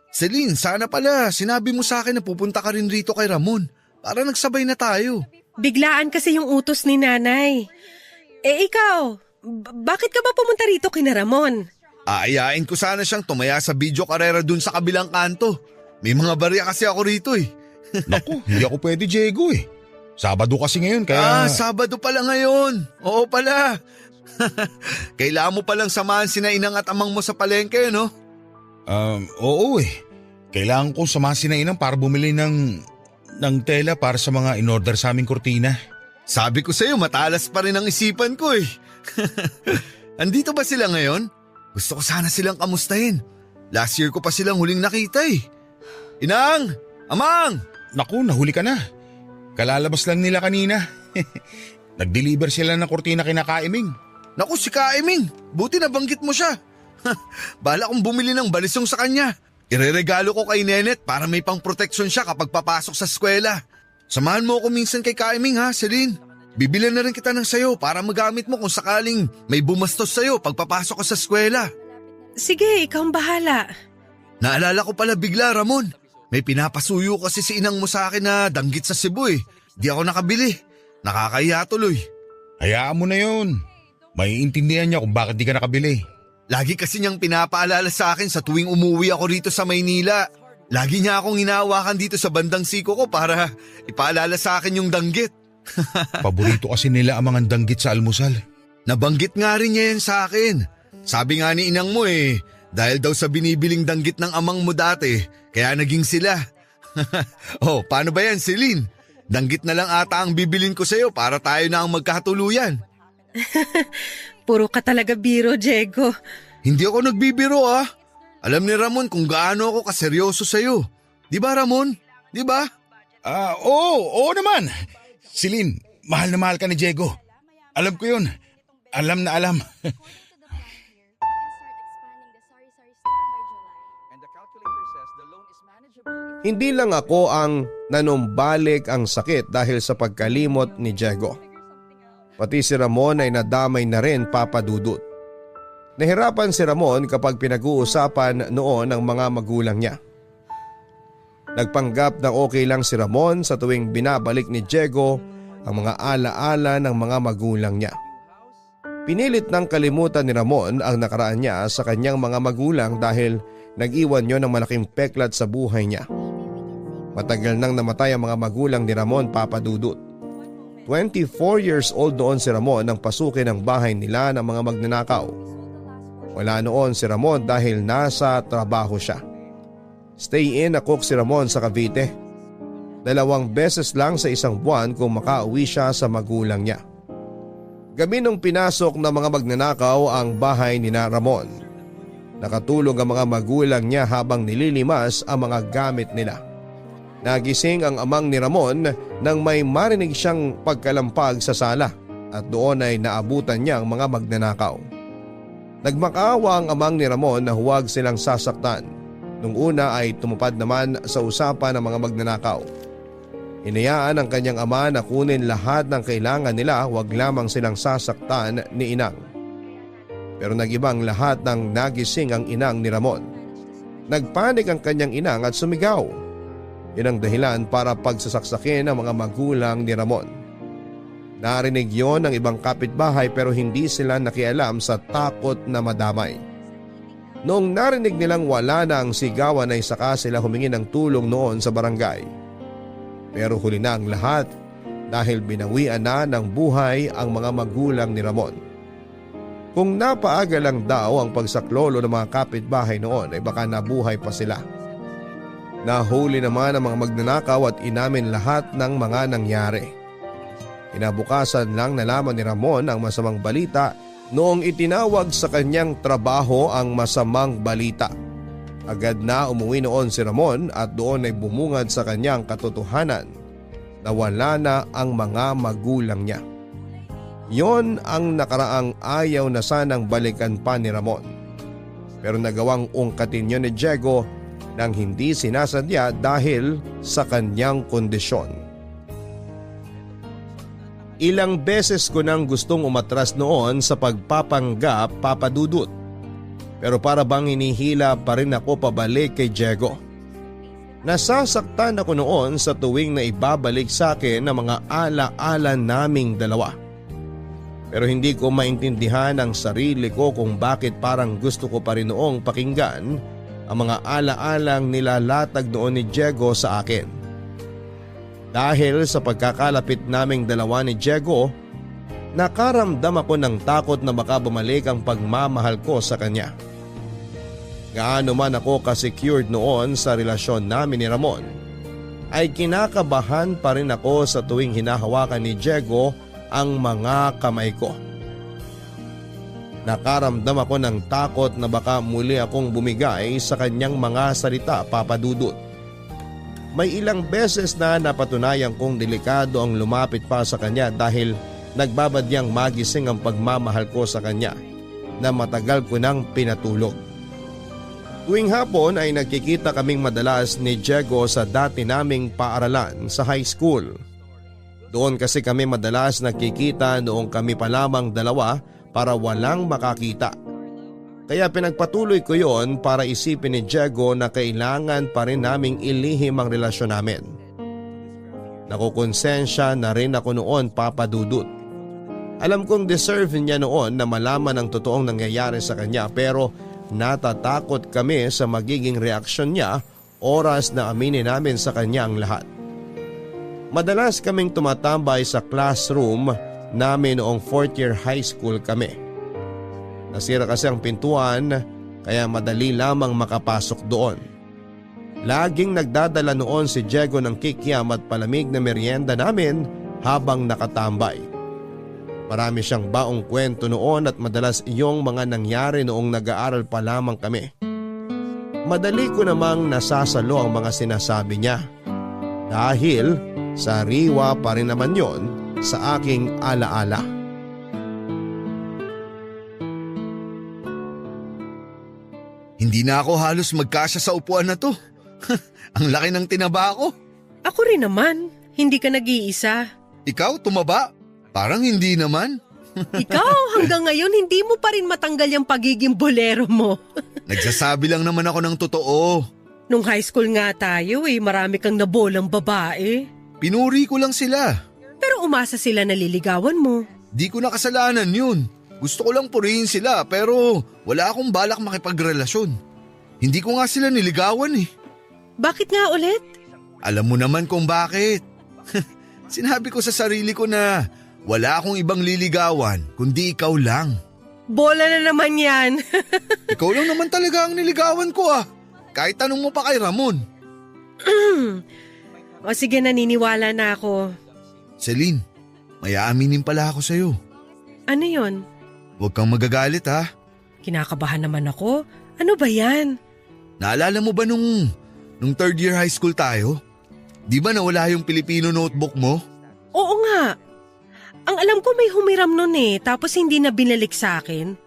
Celine, sana pala sinabi mo sa akin na pupunta ka rin rito kay Ramon. Para nagsabay na tayo.
Biglaan kasi yung utos ni nanay. Ikaw, Bakit ka ba pumunta rito kina Ramon?
Aayain ko sana siyang tumaya sa video karera dun sa kabilang kanto. May mga barya kasi ako rito eh.
Naku, hindi ako pwede, Diego eh. Sabado kasi ngayon kaya…
Sabado pala ngayon. Oo pala. Kailangan mo palang samahan sina inang at amang mo sa palengke, no?
Oo eh. Kailangan kong samahan si Inang para bumili ng tela para sa mga in-order sa aming kurtina.
Sabi ko sa'yo, matalas pa rin ang isipan ko eh. Andito ba sila ngayon? Gusto ko sana silang kamustahin. Last year ko pa silang huling nakita eh. Inang! Amang!
Naku, nahuli ka na. Kalalabas lang nila kanina. Nag-deliver sila ng kurtina kina Kaiming.
Naku, si Kaiming. Buti nabanggit mo siya. Bala kong bumili ng balisong sa kanya. Ireregalo ko kay Nenet para may pang-proteksyon siya kapag papasok sa eskwela. Samahan mo ako minsan kay Kaiming ha, Celine. Bibilan na rin kita ng sayo para magamit mo kung sakaling may bumastos sayo pag papasok ka sa eskwela.
Sige, ikaw ang bahala.
Naalala ko pala bigla, Ramon. May pinapasuyo kasi si inang mo sa akin na danggit sa Cebu eh. Di ako nakabili. Nakakahiya tuloy.
Hayaan mo na yun. Maiintindihan niya kung bakit di ka nakabili.
Lagi kasi niyang pinapaalala sa akin sa tuwing umuwi ako rito sa Maynila. Lagi niya akong hinahawakan dito sa bandang siko ko para ipaalala sa akin yung danggit.
Paborito kasi nila ang mga danggit sa almusal.
Nabanggit nga rin niya yan sa akin. Sabi nga ni inang mo eh, dahil daw sa binibiling danggit ng amang mo dati, kaya naging sila. Oh, paano ba yan, Celine? Danggit na lang ata ang bibilin ko sa'yo para tayo na ang magkatuluyan.
Puro ka talaga biro, Diego.
Hindi ako nagbibiro ah. Alam ni Ramon kung gaano ako kaseryoso sa'yo. Di ba Ramon? Di ba?
Oo naman. Celine, mahal na mahal ka ni Diego. Alam ko yun. Alam na alam.
Hindi lang ako ang nanumbalik ang sakit dahil sa pagkalimot ni Diego. Pati si Ramon ay nadamay na rin, Papa Dudut. Nahirapan si Ramon kapag pinag-uusapan noon ng mga magulang niya. Nagpanggap na okay lang si Ramon sa tuwing binabalik ni Diego ang mga alaala ng mga magulang niya. Pinilit ng kalimutan ni Ramon ang nakaraan niya sa kanyang mga magulang dahil nag-iwan niya ng malaking peklat sa buhay niya. Matagal nang namatay ang mga magulang ni Ramon, Papa Dudut. 24 years old noon si Ramon nang pasukin ang bahay nila ng mga magnanakaw. Wala noon si Ramon dahil nasa trabaho siya. Stay-in na cook si Ramon sa Cavite. 2 beses lang sa isang buwan kung makauwi siya sa magulang niya. Gabi nung pinasok ng mga magnanakaw ang bahay ni na Ramon. Nakatulog ang mga magulang niya habang nililimas ang mga gamit nila. Nagising ang amang ni Ramon nang may marinig siyang pagkalampag sa sala at doon ay naabutan niya ang mga magnanakaw. Nagmakaawa ang amang ni Ramon na huwag silang sasaktan. Nung una ay tumupad naman sa usapan ng mga magnanakaw. Hinayaan ang kanyang ama na kunin lahat ng kailangan nila, huwag lamang silang sasaktan ni inang. Pero nag-ibang lahat ng nagising ang inang ni Ramon. Nagpanik ang kanyang inang at sumigaw. Yun ang dahilan para pagsasaksakin ng mga magulang ni Ramon. Narinig yon ng ibang kapitbahay pero hindi sila nakialam sa takot na madamay. Noong narinig nilang wala na ang sigawan ay saka sila humingi ng tulong noon sa barangay. Pero huli na ang lahat dahil binawian na ng buhay ang mga magulang ni Ramon. Kung napaaga lang daw ang pagsaklolo ng mga kapitbahay noon ay baka nabuhay pa sila. Nahuli naman ang mga magnanakaw at inamin lahat ng mga nangyari. Kinabukasan lang nalaman ni Ramon ang masamang balita noong itinawag sa kanyang trabaho ang masamang balita. Agad na umuwi noon si Ramon at doon ay bumungad sa kanyang katotohanan na wala na ang mga magulang niya. Yon ang nakaraang ayaw na sanang balikan pa ni Ramon. Pero nagawang ungkatin yun ni Diego nang hindi sinasadya dahil sa kanyang kondisyon. Ilang beses ko nang gustong umatras noon sa pagpapanggap, Papa Dudut. Pero para bang hinihila pa rin ako pabalik kay Diego. Nasasaktan ako noon sa tuwing na ibabalik sa akin ang mga ala-ala naming dalawa. Pero hindi ko maintindihan ang sarili ko kung bakit parang gusto ko pa rin noong pakinggan ang mga alaalang nilalatag noon ni Diego sa akin. Dahil sa pagkakalapit naming dalawa ni Diego, nakaramdam ako ng takot na baka bumalik ang pagmamahal ko sa kanya. Gaano man ako ka-secured noon sa relasyon namin ni Ramon, ay kinakabahan pa rin ako sa tuwing hinahawakan ni Diego ang mga kamay ko. Nakaramdam ako ng takot na baka muli akong bumigay sa kanyang mga salita, Papa Dudut. May ilang beses na napatunayan kong delikado ang lumapit pa sa kanya dahil nagbabadyang magising ang pagmamahal ko sa kanya na matagal ko nang pinatulog. Tuwing hapon ay nagkikita kaming madalas ni Diego sa dati naming paaralan sa high school. Doon kasi kami madalas nagkikita noong kami pa lamang dalawa para walang makakita. Kaya pinagpatuloy ko yon para isipin ni Diego na kailangan pa rin naming ilihim ang relasyon namin. Nakukonsensya na rin ako noon, Papa Dudut. Alam kong deserve niya noon na malaman ang totoong nangyayari sa kanya, pero natatakot kami sa magiging reaksyon niya oras na aminin namin sa kanya ang lahat. Madalas kaming tumatambay sa classroom namin noong 4th year high school kami. Nasira kasi ang pintuan kaya madali lamang makapasok doon. Laging nagdadala noon si Diego ng kikiam at palamig na merienda namin habang nakatambay. Marami siyang baong kwento noon at madalas iyong mga nangyari noong nag-aaral pa lamang kami. Madali ko namang nasasalo ang mga sinasabi niya dahil sariwa pa rin naman yon sa aking alaala.
Hindi na ako halos magkasya sa upuan na to. Ang laki ng tinaba ko.
Ako rin naman, hindi ka nag-iisa.
Ikaw, tumaba? Parang hindi naman.
Ikaw, hanggang ngayon hindi mo pa rin matanggal yung pagiging bolero mo.
Nagsasabi lang naman ako ng totoo.
Nung high school nga tayo marami kang nabolang babae.
Pinuri ko lang sila.
Pero umasa sila na liligawan mo.
Di ko na kasalanan yun. Gusto ko lang purihin sila pero wala akong balak makipagrelasyon. Hindi ko nga sila niligawan eh.
Bakit nga ulit?
Alam mo naman kung bakit. Sinabi ko sa sarili ko na wala akong ibang liligawan kundi ikaw lang.
Bola na naman yan.
Ikaw lang naman talaga ang niligawan ko ah. Kahit tanong mo pa kay Ramon.
O sige, naniniwala na ako.
Celine, may aaminin pala ako sa'yo.
Ano yon?
Huwag kang magagalit ha.
Kinakabahan naman ako. Ano ba yan?
Naalala mo ba nung 3rd year high school tayo? Di ba nawala yung Filipino notebook mo?
Oo nga. Ang alam ko may humiram nun tapos hindi na binalik sa akin.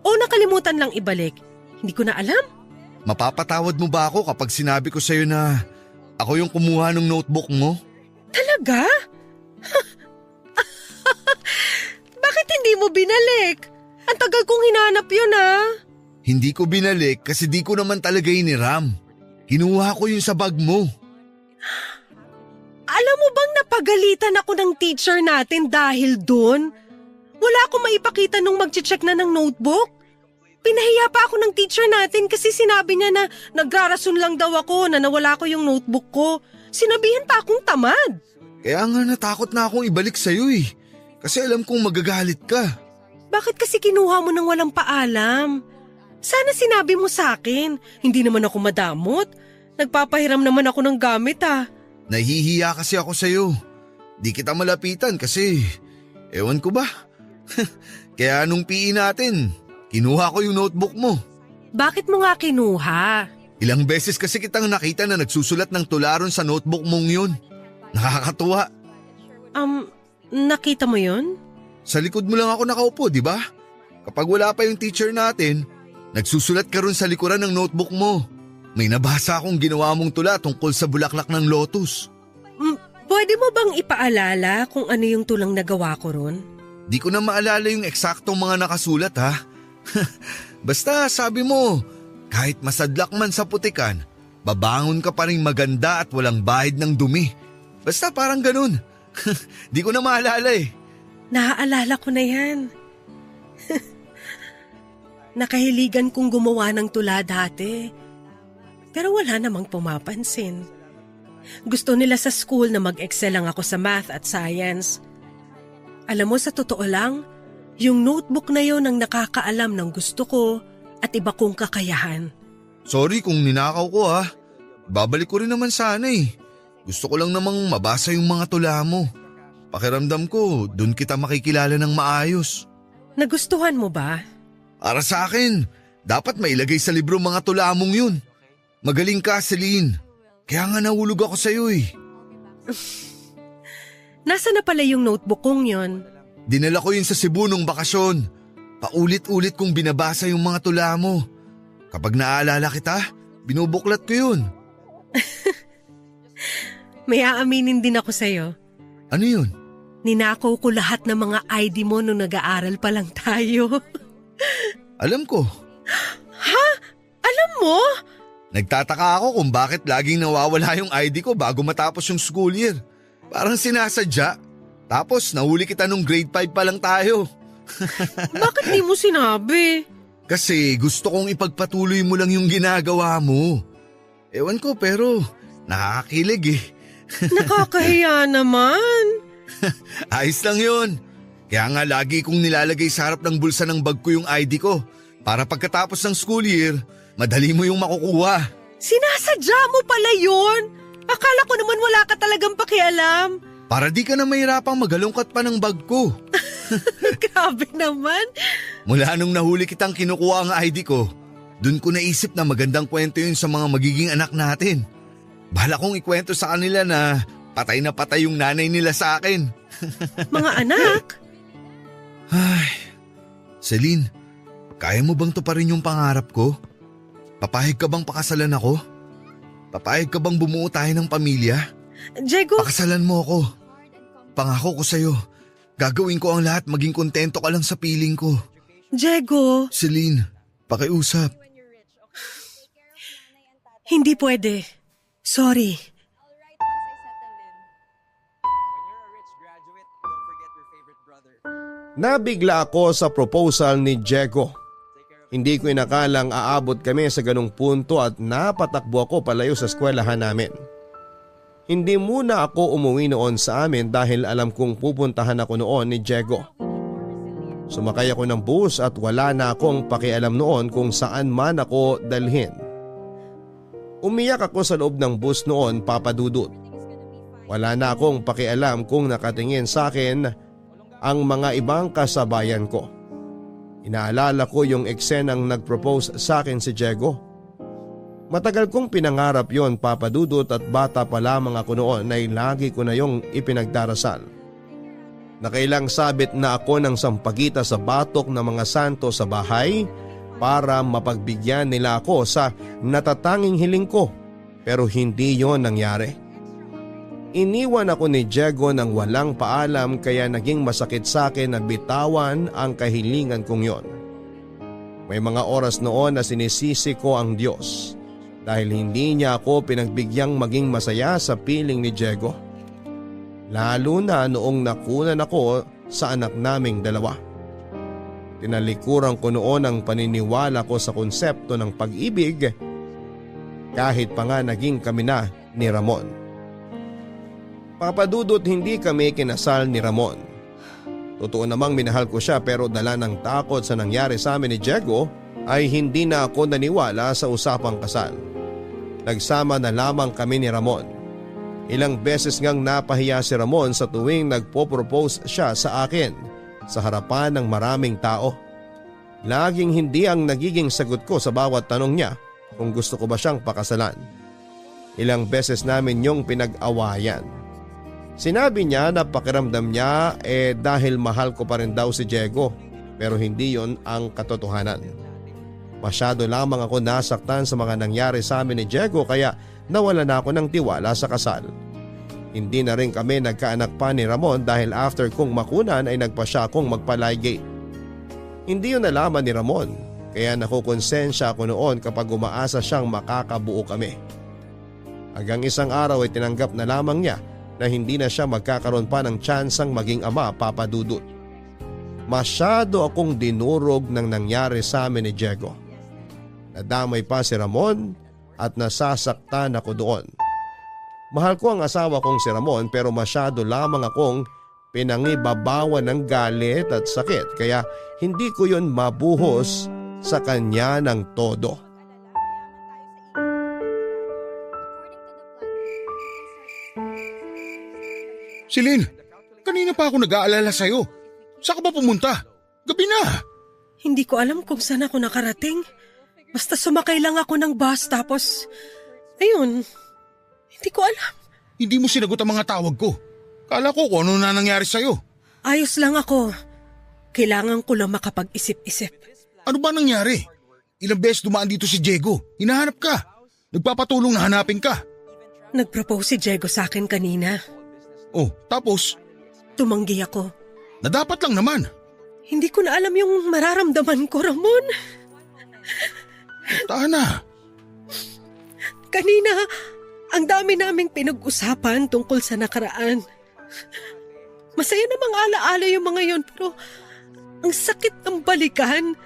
O nakalimutan lang ibalik. Hindi ko na alam.
Mapapatawad mo ba ako kapag sinabi ko sa'yo na ako yung kumuha ng notebook mo?
Talaga? Bakit hindi mo binalik? Ang tagal kong hinanap yun
Hindi ko binalik kasi di ko naman talaga iniram. Kinuha ko yun sa bag mo.
Alam mo bang napagalitan ako ng teacher natin dahil doon? Wala akong maipakita nung mag-check na ng notebook. Pinahiya pa ako ng teacher natin kasi sinabi niya na nagrarason lang daw ako na nawala ko yung notebook ko. Sinabihan pa akong tamad.
Kaya nga natakot na akong ibalik sa'yo eh. Kasi alam kong magagalit ka.
Bakit kasi kinuha mo nang walang paalam? Sana sinabi mo sa akin. Hindi naman ako madamot. Nagpapahiram naman ako ng gamit
Nahihiya kasi ako sa'yo. Di kita malapitan kasi ewan ko ba. Kaya nung PE natin, kinuha ko yung notebook mo.
Bakit mo nga kinuha?
Ilang beses kasi kitang nakita na nagsusulat ng tularon sa notebook mong yun. Nakakatuwa.
Nakita mo yun?
Sa likod mo lang ako nakaupo, di ba? Kapag wala pa yung teacher natin, nagsusulat ka ron sa likuran ng notebook mo. May nabasa akong ginawa mong tula tungkol sa bulaklak ng lotus.
Pwede mo bang ipaalala kung ano yung tulang nagawa ko ron?
Di ko na maalala yung eksaktong mga nakasulat ha. Basta sabi mo, kahit masadlak man sa putikan, babangon ka pa rin maganda at walang bahid ng dumi. Basta parang ganun. Di ko na maalala eh.
Naaalala ko na yan. Nakahiligan kong gumawa ng tula dati. Pero wala namang pumapansin. Gusto nila sa school na mag-excel lang ako sa math at science. Alam mo, sa totoo lang, yung notebook na yon ang nakakaalam ng gusto ko at iba kong kakayahan.
Sorry kung ninakaw ko ha. Babalik ko rin naman sana eh. Gusto ko lang namang mabasa yung mga tula mo. Pakiramdam ko, dun kita makikilala ng maayos.
Nagustuhan mo ba?
Para sa akin, dapat mailagay sa libro mga tula mong yun. Magaling ka, Celine. Kaya nga nahulog ako sa'yo eh.
Nasa na pala yung notebook kong yon?
Dinala ko yun sa Cebu nung bakasyon. Paulit-ulit kong binabasa yung mga tula mo. Kapag naaalala kita, binubuklat ko yun.
May aaminin din ako sa'yo.
Ano yun?
Ninakaw ko lahat ng mga ID mo nung nag-aaral pa lang tayo.
Alam ko.
Ha? Alam mo?
Nagtataka ako kung bakit laging nawawala yung ID ko bago matapos yung school year. Parang sinasadya. Tapos nahuli kita nung grade 5 pa lang tayo.
Bakit di mo sinabi?
Kasi gusto kong ipagpatuloy mo lang yung ginagawa mo. Ewan ko pero nakakakilig eh.
Nakakahiya naman.
Ayos lang yun. Kaya nga lagi kong nilalagay sa harap ng bulsa ng bag ko yung ID ko. Para pagkatapos ng school year, madali mo yung makukuha.
Sinasadya mo pala yun? Akala ko naman wala ka talagang pakialam.
Para di ka na mahirapang magalungkat pa ng bag ko.
Grabe naman.
Mula nung nahuli kitang kinukuha ang ID ko, dun ko naisip na magandang kwento yun sa mga magiging anak natin. Bahala kong ikwento sa kanila na patay yung nanay nila sa akin.
Mga anak?
Ay, Celine, kaya mo bang tuparin yung pangarap ko? Papayag ka bang pakasalan ako? Papayag ka bang bumuo tayo ng pamilya?
Diego.
Pakasalan mo ako. Pangako ko sa'yo, gagawin ko ang lahat maging kontento ka lang sa piling ko.
Diego.
Celine, pakiusap.
Hindi pwede. Sorry.
Nabigla ako sa proposal ni Diego. Hindi ko inakalang aabot kami sa ganung punto at napatakbo ako palayo sa eskwelahan namin. Hindi muna ako umuwi noon sa amin dahil alam kong pupuntahan ako noon ni Diego. Sumakay ako ng bus at wala na akong pakialam noon kung saan man ako dalhin. Umiyak ako sa loob ng bus noon, Papa Dudut. Wala na akong pakialam kung nakatingin sa akin ang mga ibang kasabayan ko. Inaalala ko yung eksenang nag-propose sa akin si Diego. Matagal kong pinangarap yon, Papa Dudut, at bata pa lamang ako noon ay lagi ko na yung ipinagdarasal. Nakailang sabit na ako ng sampagita sa batok ng mga santo sa bahay para mapagbigyan nila ako sa natatanging hiling ko, pero hindi yon nangyari. Iniwan ako ni Diego nang walang paalam kaya naging masakit sa akin na bitawan ang kahilingan kong yon. May mga oras noon na sinisisi ko ang Diyos dahil hindi niya ako pinagbigyan maging masaya sa piling ni Diego. Lalo na noong nakunan ako sa anak naming dalawa. Tinalikuran ko noon ang paniniwala ko sa konsepto ng pag-ibig kahit pa nga naging kami na ni Ramon. Papa Dudut, hindi kami kinasal ni Ramon. Totoo namang minahal ko siya pero dala ng takot sa nangyari sa amin ni Diego ay hindi na ako naniwala sa usapang kasal. Nagsama na lamang kami ni Ramon. Ilang beses ngang napahiya si Ramon sa tuwing nagpo-propose siya sa akin sa harapan ng maraming tao. Laging hindi ang nagiging sagot ko sa bawat tanong niya kung gusto ko ba siyang pakasalan. Ilang beses namin yung pinag-awayan. Sinabi niya na pakiramdam niya dahil mahal ko pa rin daw si Diego, pero hindi yon ang katotohanan. Masyado lamang ako nasaktan sa mga nangyari sa amin ni Diego kaya nawala na ako ng tiwala sa kasal. Hindi na rin kami nagkaanak pa ni Ramon dahil after kong makunan ay nagpa siya akong magpa-ligate. Hindi yun nalaman ni Ramon kaya nakukonsensya ako noon kapag umaasa siyang makakabuo kami. Hanggang isang araw ay tinanggap na lamang niya na hindi na siya magkakaroon pa ng tsansang maging ama, Papa Dudut. masyado akong dinurog ng nangyari sa amin ni Diego. Nadamay pa si Ramon at nasasaktan ako doon. Mahal ko ang asawa kong si Ramon pero masyado lamang akong pinangibabawan ng galit at sakit kaya hindi ko yon mabuhos sa kanya ng todo.
Celine, kanina pa ako nag-aalala sa'yo. Saan ka ba pumunta? Gabi na.
Hindi ko alam kung saan ako nakarating. Basta sumakay lang ako ng bus tapos, ayun, hindi ko alam.
Hindi mo sinagot ang mga tawag ko. Kala ko kung ano na nangyari sa'yo.
Ayos lang ako. Kailangan ko lang makapag-isip-isip.
Ano ba nangyari? Ilang beses dumaan dito si Diego. Hinahanap ka. Nagpapatulong na hanapin ka.
Nag-propose si Diego sa akin kanina.
Oh, tapos?
Tumanggi ako.
Na dapat lang naman.
Hindi ko na alam yung mararamdaman ko, Ramon.
Tahan na.
Kanina, ang dami naming pinag-usapan tungkol sa nakaraan. Masaya namang alaala yung mga yon pero ang sakit ng balikan.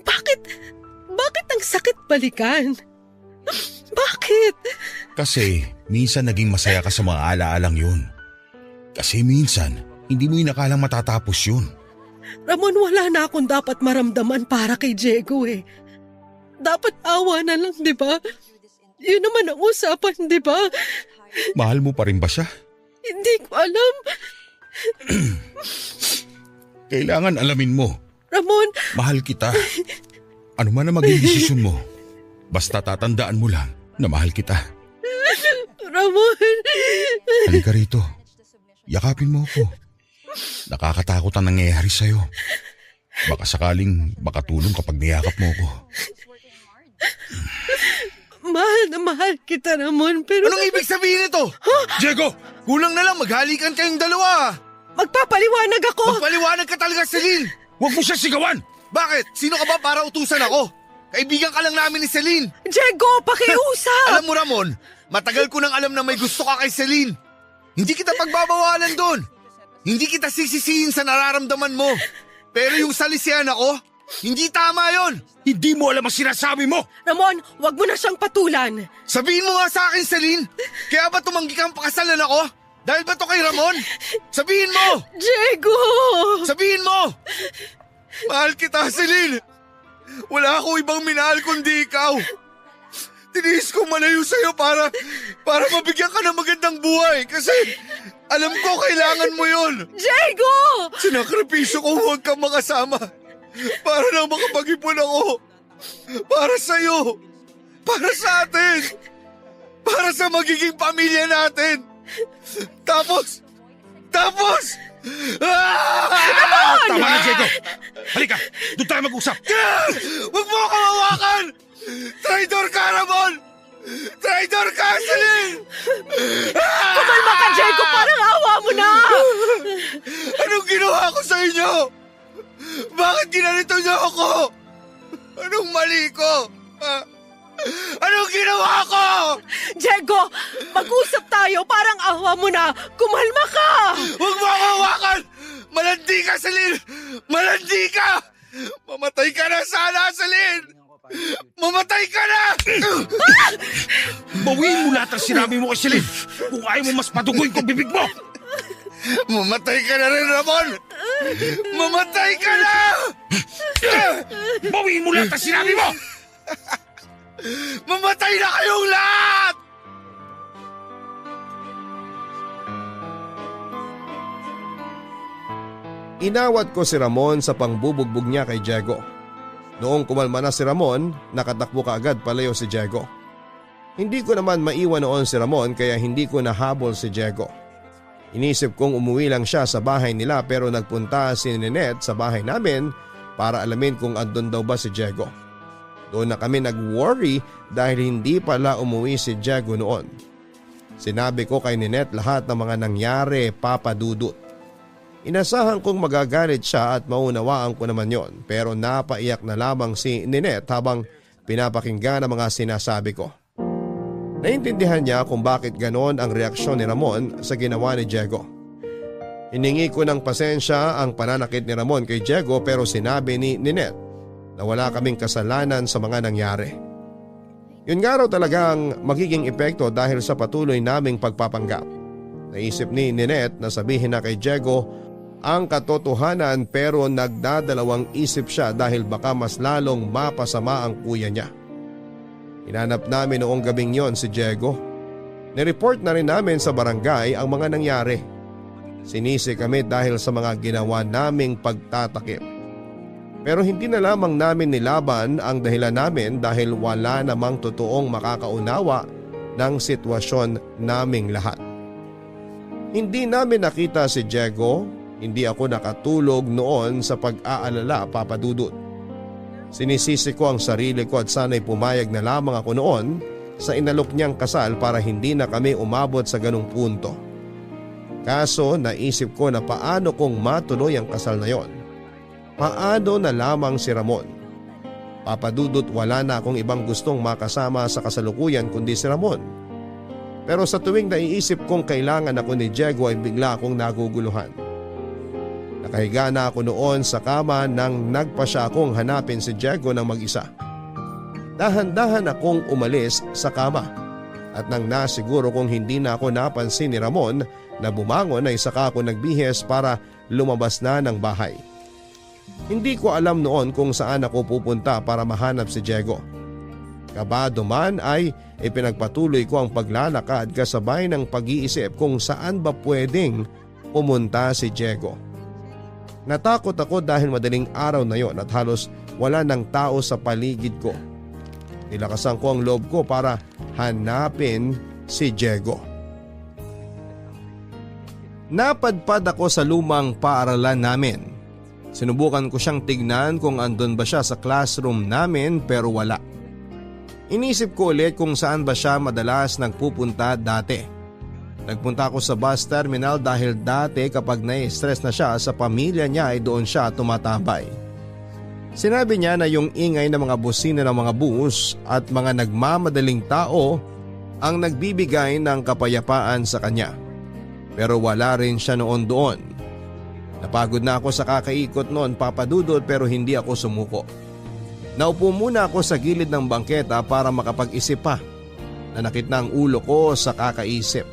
Bakit ang sakit balikan? Bakit?
Kasi minsan naging masaya ka sa mga alaalang yun. Kasi minsan, hindi mo inakalang matatapos yun.
Ramon, wala na akong dapat maramdaman para kay Diego eh. Dapat awa na lang, di ba? Yun naman ang usapan, di ba?
Mahal mo pa rin ba siya?
Hindi ko alam.
Kailangan alamin mo.
Ramon,
Mahal kita. Ano man ang maging desisyon mo, basta tatandaan mo lang na mahal kita.
Ramon.
Halika rito. Yakapin mo ako. Nakakatakot ang nangyayari sa'yo. Baka sakaling makatulong kapag niyakap mo ako.
Mahal na mahal kita, Ramon, pero...
Anong ibig sabihin nito?
Diego!
Kulang na lang maghalikan kayong dalawa.
Magpapaliwanag ako!
Magpaliwanag ka talaga, Celine.
Huwag mo siya sigawan!
Bakit? Sino ka ba para utusan ako? Kaibigan ka lang namin ni Celine.
Diego, pakiusap!
Alam mo, Ramon, matagal ko nang alam na may gusto ka kay Celine. Hindi kita pagbabawalan doon. Hindi kita sisisihin sa nararamdaman mo. Pero yung salisihan ako, hindi tama yon.
Hindi mo alam ang sinasabi mo!
Ramon, wag mo na siyang patulan.
Sabihin mo nga sa akin, Celine. Kaya ba tumanggi kang pakasalan ako? Dahil ba to kay Ramon? Sabihin mo!
Diego!
Sabihin mo! Mahal kita, Celine. Wala akong ibang minahal kundi ikaw. Tiniis ko malayo sa'yo para mabigyan ka ng magandang buhay kasi alam ko kailangan mo yun.
Diego!
Sinakripisyo ko huwag kang makasama para lang makapag-ipon ako. Para sa'yo. Para sa atin. Para sa magiging pamilya natin. Tapos...
Tama na, Diego! Halika! Doon tayo mag-usap!
Huwag mo ako hawakan! Traidor ka, Ramon! Traidor ka, Celine!
Kumalma ka, Diego! Parang awa mo na!
Anong ginawa ko sa inyo? Bakit ginanito niyo ako? Anong mali ko? Anong ginawa ko?
Diego, mag-usap tayo. Parang awa mo na. Kumalma ka!
Huwag mo ako hawakan! Malandi ka, Celine! Malandi ka! Mamatay ka na sana, Celine! Mamatay ka na!
Bawiin mo lahat ng sinabi mo kay Celine! Kung ayaw mo mas paduguin ko bibig mo!
Mamatay ka na rin, Ramon! Mamatay ka na!
Bawiin mo lahat ng sinabi mo!
Mamatay na kayong lahat!
Inawat ko si Ramon sa pangbubugbog niya kay Diego. Noong kumalma na si Ramon, nakatakbo kaagad palayo si Diego. Hindi ko naman maiwan noon si Ramon kaya hindi ko nahabol si Diego. Inisip kong umuwi lang siya sa bahay nila pero nagpunta si Ninette sa bahay namin para alamin kung andun daw ba si Diego. Doon na kami nag-worry dahil hindi pala umuwi si Diego noon. Sinabi ko kay Ninette lahat ng mga nangyari, Papa Dudut. Inasahan kong magagalit siya at maunawaan ko naman yon pero napaiyak na lamang si Ninette habang pinapakinggan ang mga sinasabi ko. Naintindihan niya kung bakit ganon ang reaksyon ni Ramon sa ginawa ni Diego. Hiningi ko ng pasensya ang pananakit ni Ramon kay Diego pero sinabi ni Ninette na wala kaming kasalanan sa mga nangyari. Yun nga raw talagang magiging epekto dahil sa patuloy naming pagpapanggap. Naisip ni Ninette na sabihin na kay Diego ang katotohanan pero nagdadalawang isip siya dahil baka mas lalong mapasama ang kuya niya. Hinanap namin noong gabing yon si Diego. Nireport na rin namin sa barangay ang mga nangyari. Sinisi kami dahil sa mga ginawa naming pagtatakip. Pero hindi na lamang namin nilaban ang dahilan namin dahil wala namang totoong makakaunawa ng sitwasyon naming lahat. Hindi namin nakita si Diego, hindi ako nakatulog noon sa pag-aalala, Papa Dudut. Sinisisi ko ang sarili ko at sana'y pumayag na lamang ako noon sa inalok niyang kasal para hindi na kami umabot sa ganung punto. Kaso naisip ko na paano kung matuloy ang kasal na yon? Paano na lamang si Ramon? Papa Dudut, wala na akong ibang gustong makasama sa kasalukuyan kundi si Ramon. Pero sa tuwing naiisip kong kailangan ako ni Diego ay bigla akong naguguluhan. Nakahiga na ako noon sa kama nang nagpa siya akong hanapin si Diego ng mag-isa. Dahan-dahan akong umalis sa kama at nang nasiguro kong hindi na ako napansin ni Ramon na bumangon ay saka ako nagbihis para lumabas na ng bahay. Hindi ko alam noon kung saan ako pupunta para mahanap si Diego. Kabado man ay ipinagpatuloy ko ang paglalakad kasabay ng pag-iisip kung saan ba pwedeng pumunta si Diego. Natakot ako dahil madaling araw na yon at halos wala ng tao sa paligid ko. Nilakasan ko ang loob ko para hanapin si Diego. Napadpad ako sa lumang paaralan namin. Sinubukan ko siyang tignan kung andun ba siya sa classroom namin pero wala. Inisip ko ulit kung saan ba siya madalas nagpupunta dati. Nagpunta ako sa bus terminal dahil dati kapag nai-stress na siya sa pamilya niya ay doon siya tumatambay. Sinabi niya na yung ingay ng mga busina ng mga bus at mga nagmamadaling tao ang nagbibigay ng kapayapaan sa kanya. Pero wala rin siya noon doon. Napagod na ako sa kakaikot noon, Papa Dudut, pero hindi ako sumuko. Naupo muna ako sa gilid ng bangketa para makapag-isip pa. Nanakit na ang ulo ko sa kakaisip.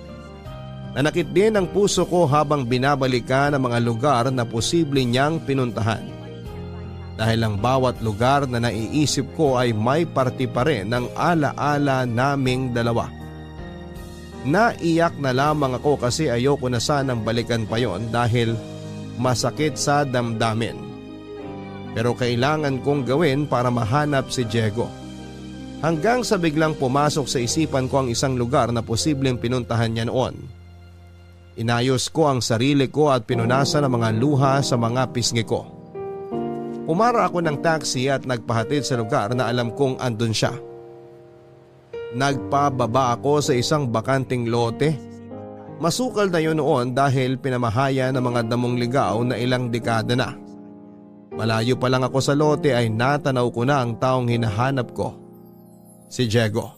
Nanakit din ang puso ko habang binabalikan ang mga lugar na posible niyang pinuntahan. Dahil ang bawat lugar na naiisip ko ay may parte pa rin ng alaala naming dalawa. Naiyak na lamang ako kasi ayoko na sanang balikan pa yon dahil masakit sa damdamin. Pero kailangan kong gawin para mahanap si Diego. Hanggang sa biglang pumasok sa isipan ko ang isang lugar na posibleng pinuntahan niya noon. Inayos ko ang sarili ko at pinunasan ang mga luha sa mga pisngi ko. Umara ako ng taxi at nagpahatid sa lugar na alam kong andun siya. Nagpababa ako sa isang bakanting lote. Masukal na yun noon dahil pinamahaya ng mga damong ligaw na ilang dekada na. Malayo pa lang ako sa lote ay natanaw ko na ang taong hinahanap ko. Si Diego.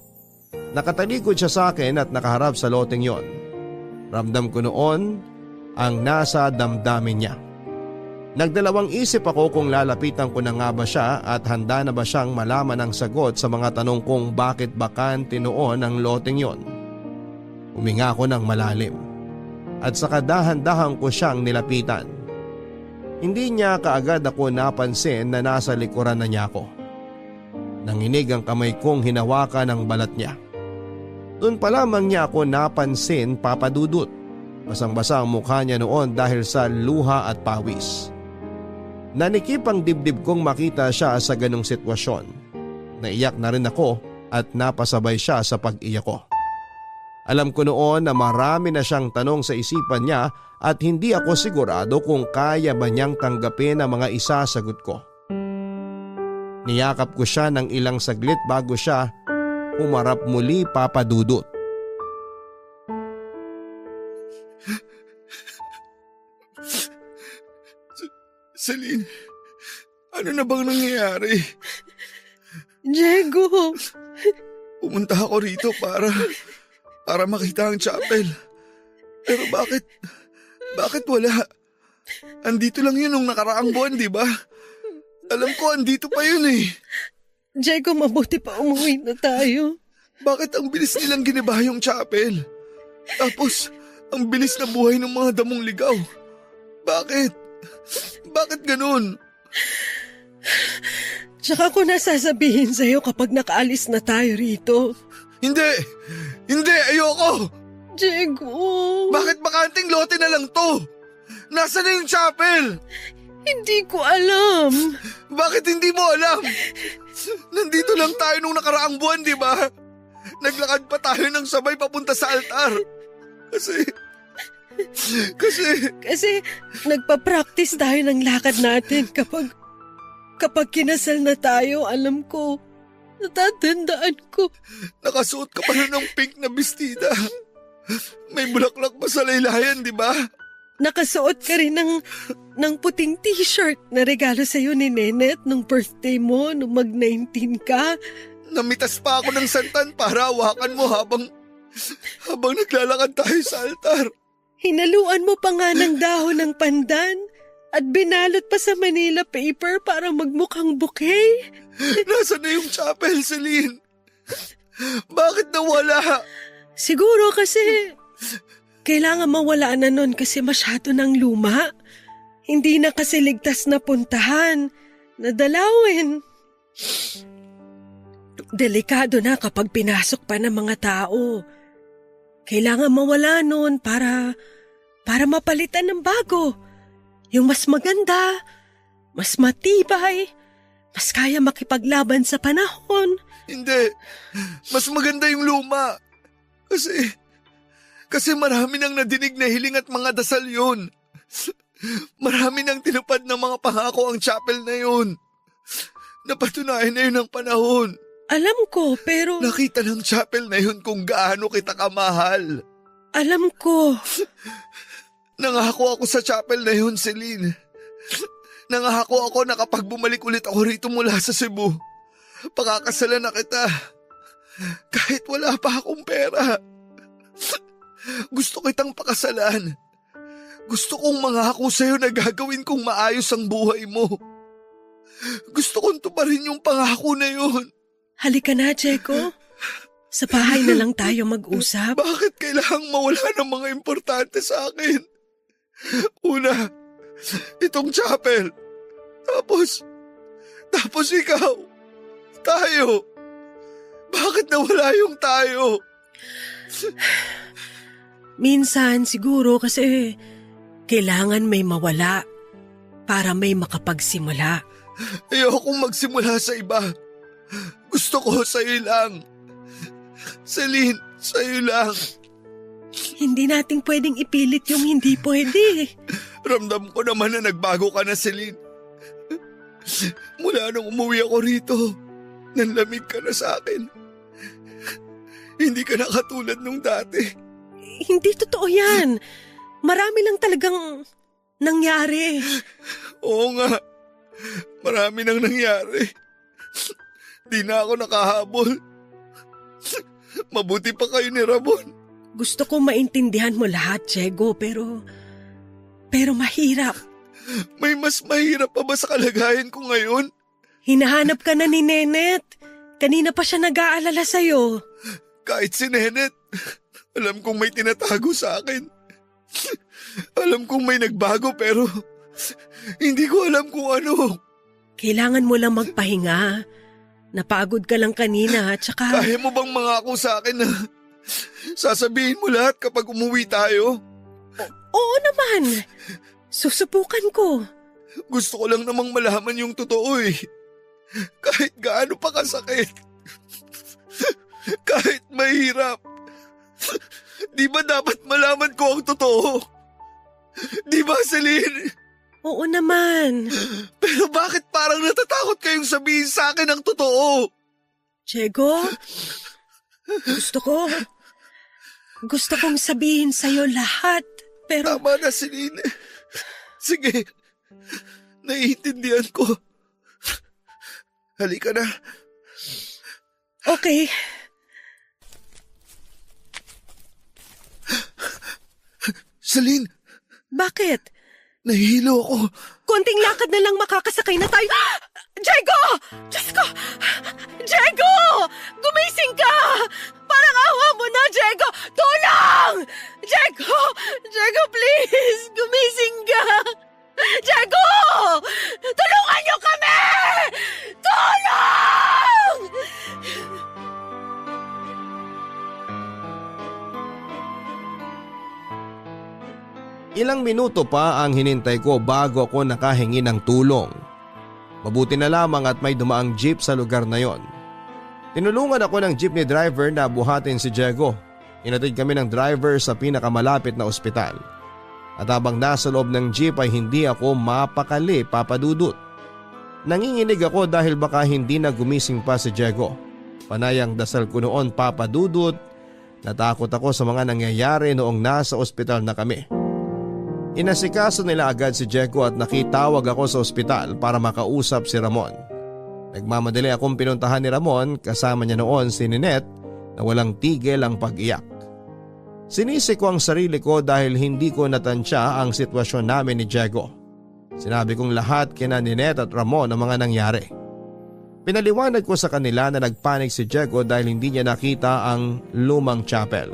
Nakatalikod siya sa akin at nakaharap sa loteng yon. Ramdam ko noon ang nasa damdamin niya. Nagdalawang isip ako kung lalapitan ko na nga ba siya at handa na ba siyang malaman ang sagot sa mga tanong kung bakit bakante noon ang loteng yon. Huminga ako ng malalim at saka dahan-dahan ko siyang nilapitan. Hindi niya kaagad ako napansin na nasa likuran na niya ako. Nanginig ang kamay kong hinawakan ang balat niya. Doon pa lamang niya ako napansin, Papa Dudut. Basang-basa ang mukha niya noon dahil sa luha at pawis. Nanikip ang dibdib kong makita siya sa ganong sitwasyon. Naiyak na rin ako at napasabay siya sa pag-iyak ko. Alam ko noon na marami na siyang tanong sa isipan niya at hindi ako sigurado kung kaya ba niyang tanggapin ang mga isasagot ko. Niyakap ko siya ng ilang saglit bago siya umarap muli, Papa Dudut.
Celine, ano na bang nangyayari?
Diego!
Pumunta ako rito para makita ang chapel. Pero Bakit wala? Andito lang yun nung nakaraang buwan, di ba? Alam ko, andito pa yun eh.
Diego, mabuti pa umuwi na tayo.
Bakit ang bilis nilang giniba yung chapel? Tapos, ang bilis na buhay ng mga damong ligaw. Bakit? Bakit ganun?
Tsaka ko nasasabihin sa'yo kapag nakaalis na tayo rito.
Hindi! Hindi! Ayoko!
Diego!
Bakit bakanting lote na lang to? Nasaan na yung chapel?
Hindi ko alam.
Bakit hindi mo alam? Nandito lang tayo nung nakaraang buwan, di ba? Naglakad pa tayo ng sabay papunta sa altar. Kasi
Nagpa-practice tayo ng lakad natin kapag kinasal na tayo, alam ko. Natatandaan ko.
nakasuot ka pa ng pink na bestida. May bulaklak pa sa laylayan, di ba?
Nakasuot ka rin ng puting t-shirt na regalo sa'yo ni Nenet nung birthday mo, nung mag-19 ka.
Namitas pa ako ng santan para hawakan mo habang naglalakad tayo sa altar.
Hinaluan mo pa nga ng dahon ng pandan at binalot pa sa Manila paper para magmukhang bouquet.
Nasaan na yung chapel, Celine? Bakit nawala?
Siguro kasi kailangan mawala na nun kasi masyado ng luma. Hindi na kasi ligtas na puntahan, na dalawin. Delikado na kapag pinasok pa ng mga tao. Kailangan mawala nun para mapalitan ng bago. Yung mas maganda, mas matibay, mas kaya makipaglaban sa panahon.
Hindi. Mas maganda yung luma. Kasi marami nang nadinig na hiling at mga dasal yun. Marami nang tinupad ng mga pangako ang chapel na yun. Napatunayan na yun ng panahon.
Alam ko, pero...
Nakita ng chapel na yun kung gaano kita kamahal.
Alam ko.
Nangako ako sa chapel na yun, Celine. Nangako ako na kapag bumalik ulit ako rito mula sa Cebu, pakakasalan na kita. Kahit wala pa akong pera. Gusto kitang pakasalan. Gusto kong mangako sa'yo na gagawin kong maayos ang buhay mo. Gusto kong tuparin yung pangako na yun.
Halika na, Checo. Sa bahay na lang tayo mag-usap.
Bakit kailangang mawala ng mga importante sa akin? Una, itong chapel. Tapos ikaw. Tayo. Bakit nawala yung tayo?
Minsan siguro kasi kailangan may mawala para may makapagsimula.
Ayokong magsimula sa iba. Gusto ko sa'yo lang. Celine, sa'yo lang.
Hindi nating pwedeng ipilit yung hindi pwede.
Ramdam ko naman na nagbago ka na, Celine. Mula nung umuwi ako rito, nanlamig ka na sa akin. Hindi ka na katulad nung dati.
Hindi totoo yan. Marami lang talagang nangyari.
Oo nga, marami nang nangyari. Di na ako nakahabol. Mabuti pa kayo ni Ramon.
Gusto ko maintindihan mo lahat, Diego, pero mahirap.
May mas mahirap pa ba sa kalagayan ko ngayon?
Hinahanap ka na ni Nenet. Kanina pa siya nag-aalala sa'yo.
Kahit si Nenet, alam kong may tinatago sa akin. Alam kong may nagbago pero hindi ko alam kung ano.
Kailangan mo lang magpahinga. Napagod ka lang kanina at saka...
Kaya mo bang mangako sa akin na sasabihin mo lahat kapag umuwi tayo?
Oo naman. Susubukan ko.
Gusto ko lang namang malaman yung totoo eh. Kahit gaano pa kasakit. Kahit mahirap. Di ba dapat malaman ko ang totoo? Di ba, Celine?
Oo naman.
Pero bakit parang natatakot kayong sabihin sa akin ang totoo?
Diego, gusto kong sabihin sa'yo lahat, pero...
Tama na, Celine. Sige, naiintindihan ko. Halika na.
Okay.
Celine,
Bakit?
Nahihilo ako.
Konting lakad na lang makakasakay na tayo. Diego! Diyos ko! Diego! Gumising ka! Parang awa mo na, Diego! Tulong! Diego! Diego, please! Gumising ka! Diego! Tulungan niyo kami! Tulong!
Ilang minuto pa ang hinintay ko bago ako nakahingi ng tulong. Mabuti na lamang at may dumaang jeep sa lugar na yon. Tinulungan ako ng jeepney driver na buhatin si Diego. Inatid kami ng driver sa pinakamalapit na ospital. At habang nasa loob ng jeep ay hindi ako mapakali, Papa Dudut. Nanginginig ako dahil baka hindi na gumising pa si Diego. Panayang dasal ko noon, Papa Dudut. Natakot ako sa mga nangyayari noong nasa ospital na kami. Inasikaso nila agad si Diego at nakitawag ako sa ospital para makausap si Ramon. Nagmamadali akong pinuntahan ni Ramon, kasama niya noon si Ninette na walang tigil ang pag-iyak. Sinisi ko ang sarili ko dahil hindi ko natansya ang sitwasyon namin ni Diego. Sinabi kong lahat kina Ninette at Ramon ang mga nangyari. Pinaliwanag ko sa kanila na nagpanik si Diego dahil hindi niya nakita ang lumang chapel.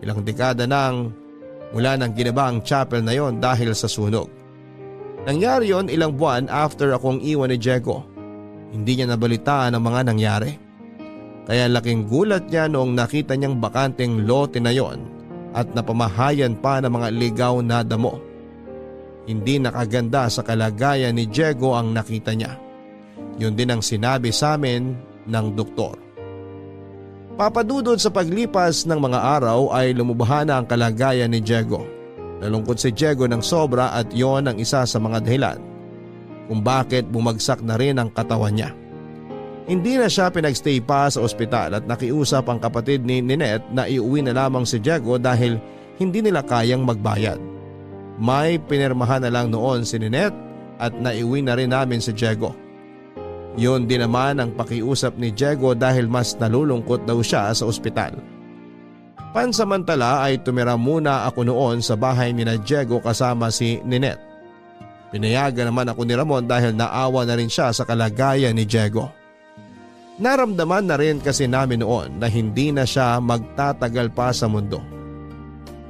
Ilang dekada nang mula nang ginaba ang chapel na yon dahil sa sunog. Nangyari yon ilang buwan after akong iwan ni Diego. Hindi niya nabalitaan ang mga nangyari. Kaya laking gulat niya noong nakita niyang bakanteng lote na yon at napamahayan pa ng mga ligaw na damo. Hindi nakaganda sa kalagayan ni Diego ang nakita niya. Yun din ang sinabi sa amin ng doktor. Papadudod sa paglipas ng mga araw ay lumubha na ang kalagayan ni Diego. Nalungkot si Diego ng sobra at yon ang isa sa mga dahilan kung bakit bumagsak na rin ang katawan niya. Hindi na siya pinagstay pa sa ospital at nakiusap ang kapatid ni Ninette na iuwi na lamang si Diego dahil hindi nila kayang magbayad. May pinirmahan na lang noon si Ninette at naiuwi na rin namin si Diego. Yun din naman ang pakiusap ni Diego dahil mas nalulungkot daw siya sa ospital. Pansamantala ay tumira muna ako noon sa bahay ni Diego kasama si Ninette. Pinayagan naman ako ni Ramon dahil naawa na rin siya sa kalagayan ni Diego. Naramdaman na rin kasi namin noon na hindi na siya magtatagal pa sa mundo.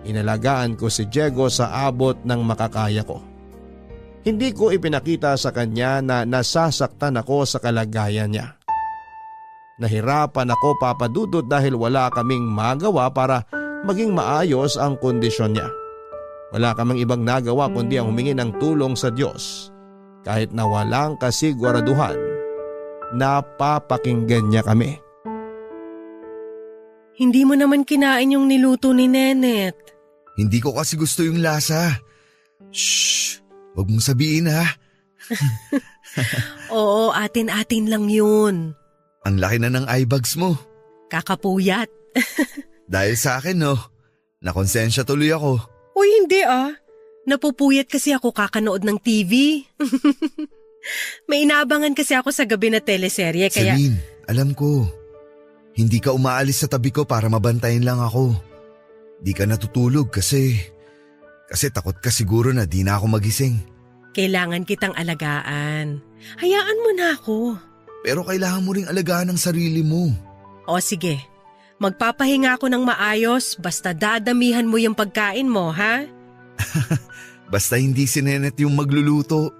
Inalagaan ko si Diego sa abot ng makakaya ko. Hindi ko ipinakita sa kanya na nasasaktan ako sa kalagayan niya. Nahirapan ako, Papa Dudut, dahil wala kaming magawa para maging maayos ang kondisyon niya. Wala kaming ibang nagawa kundi ang humingi ng tulong sa Diyos kahit na walang kasiguraduhan na papakinggan niya kami.
Hindi mo naman kinain yung niluto ni Ninette.
Hindi ko kasi gusto yung lasa. Shh! Huwag mong sabihin ha.
Oo, atin-atin lang yun.
Ang laki na ng eye bags mo.
Kakapuyat.
Dahil sa akin no, nakonsensya tuloy ako.
Uy, hindi ah. Napupuyat kasi ako kakanood ng TV. May inaabangan kasi ako sa gabi na teleserye kaya…
Celine, alam ko. Hindi ka umaalis sa tabi ko para mabantayan lang ako. Di ka natutulog kasi takot ka siguro na di na ako magising.
Kailangan kitang alagaan. Hayaan mo na ako.
Pero kailangan mo ring alagaan ang sarili mo.
O sige, magpapahinga ako ng maayos basta dadamihan mo yung pagkain mo, ha?
Basta hindi si Ninette yung magluluto.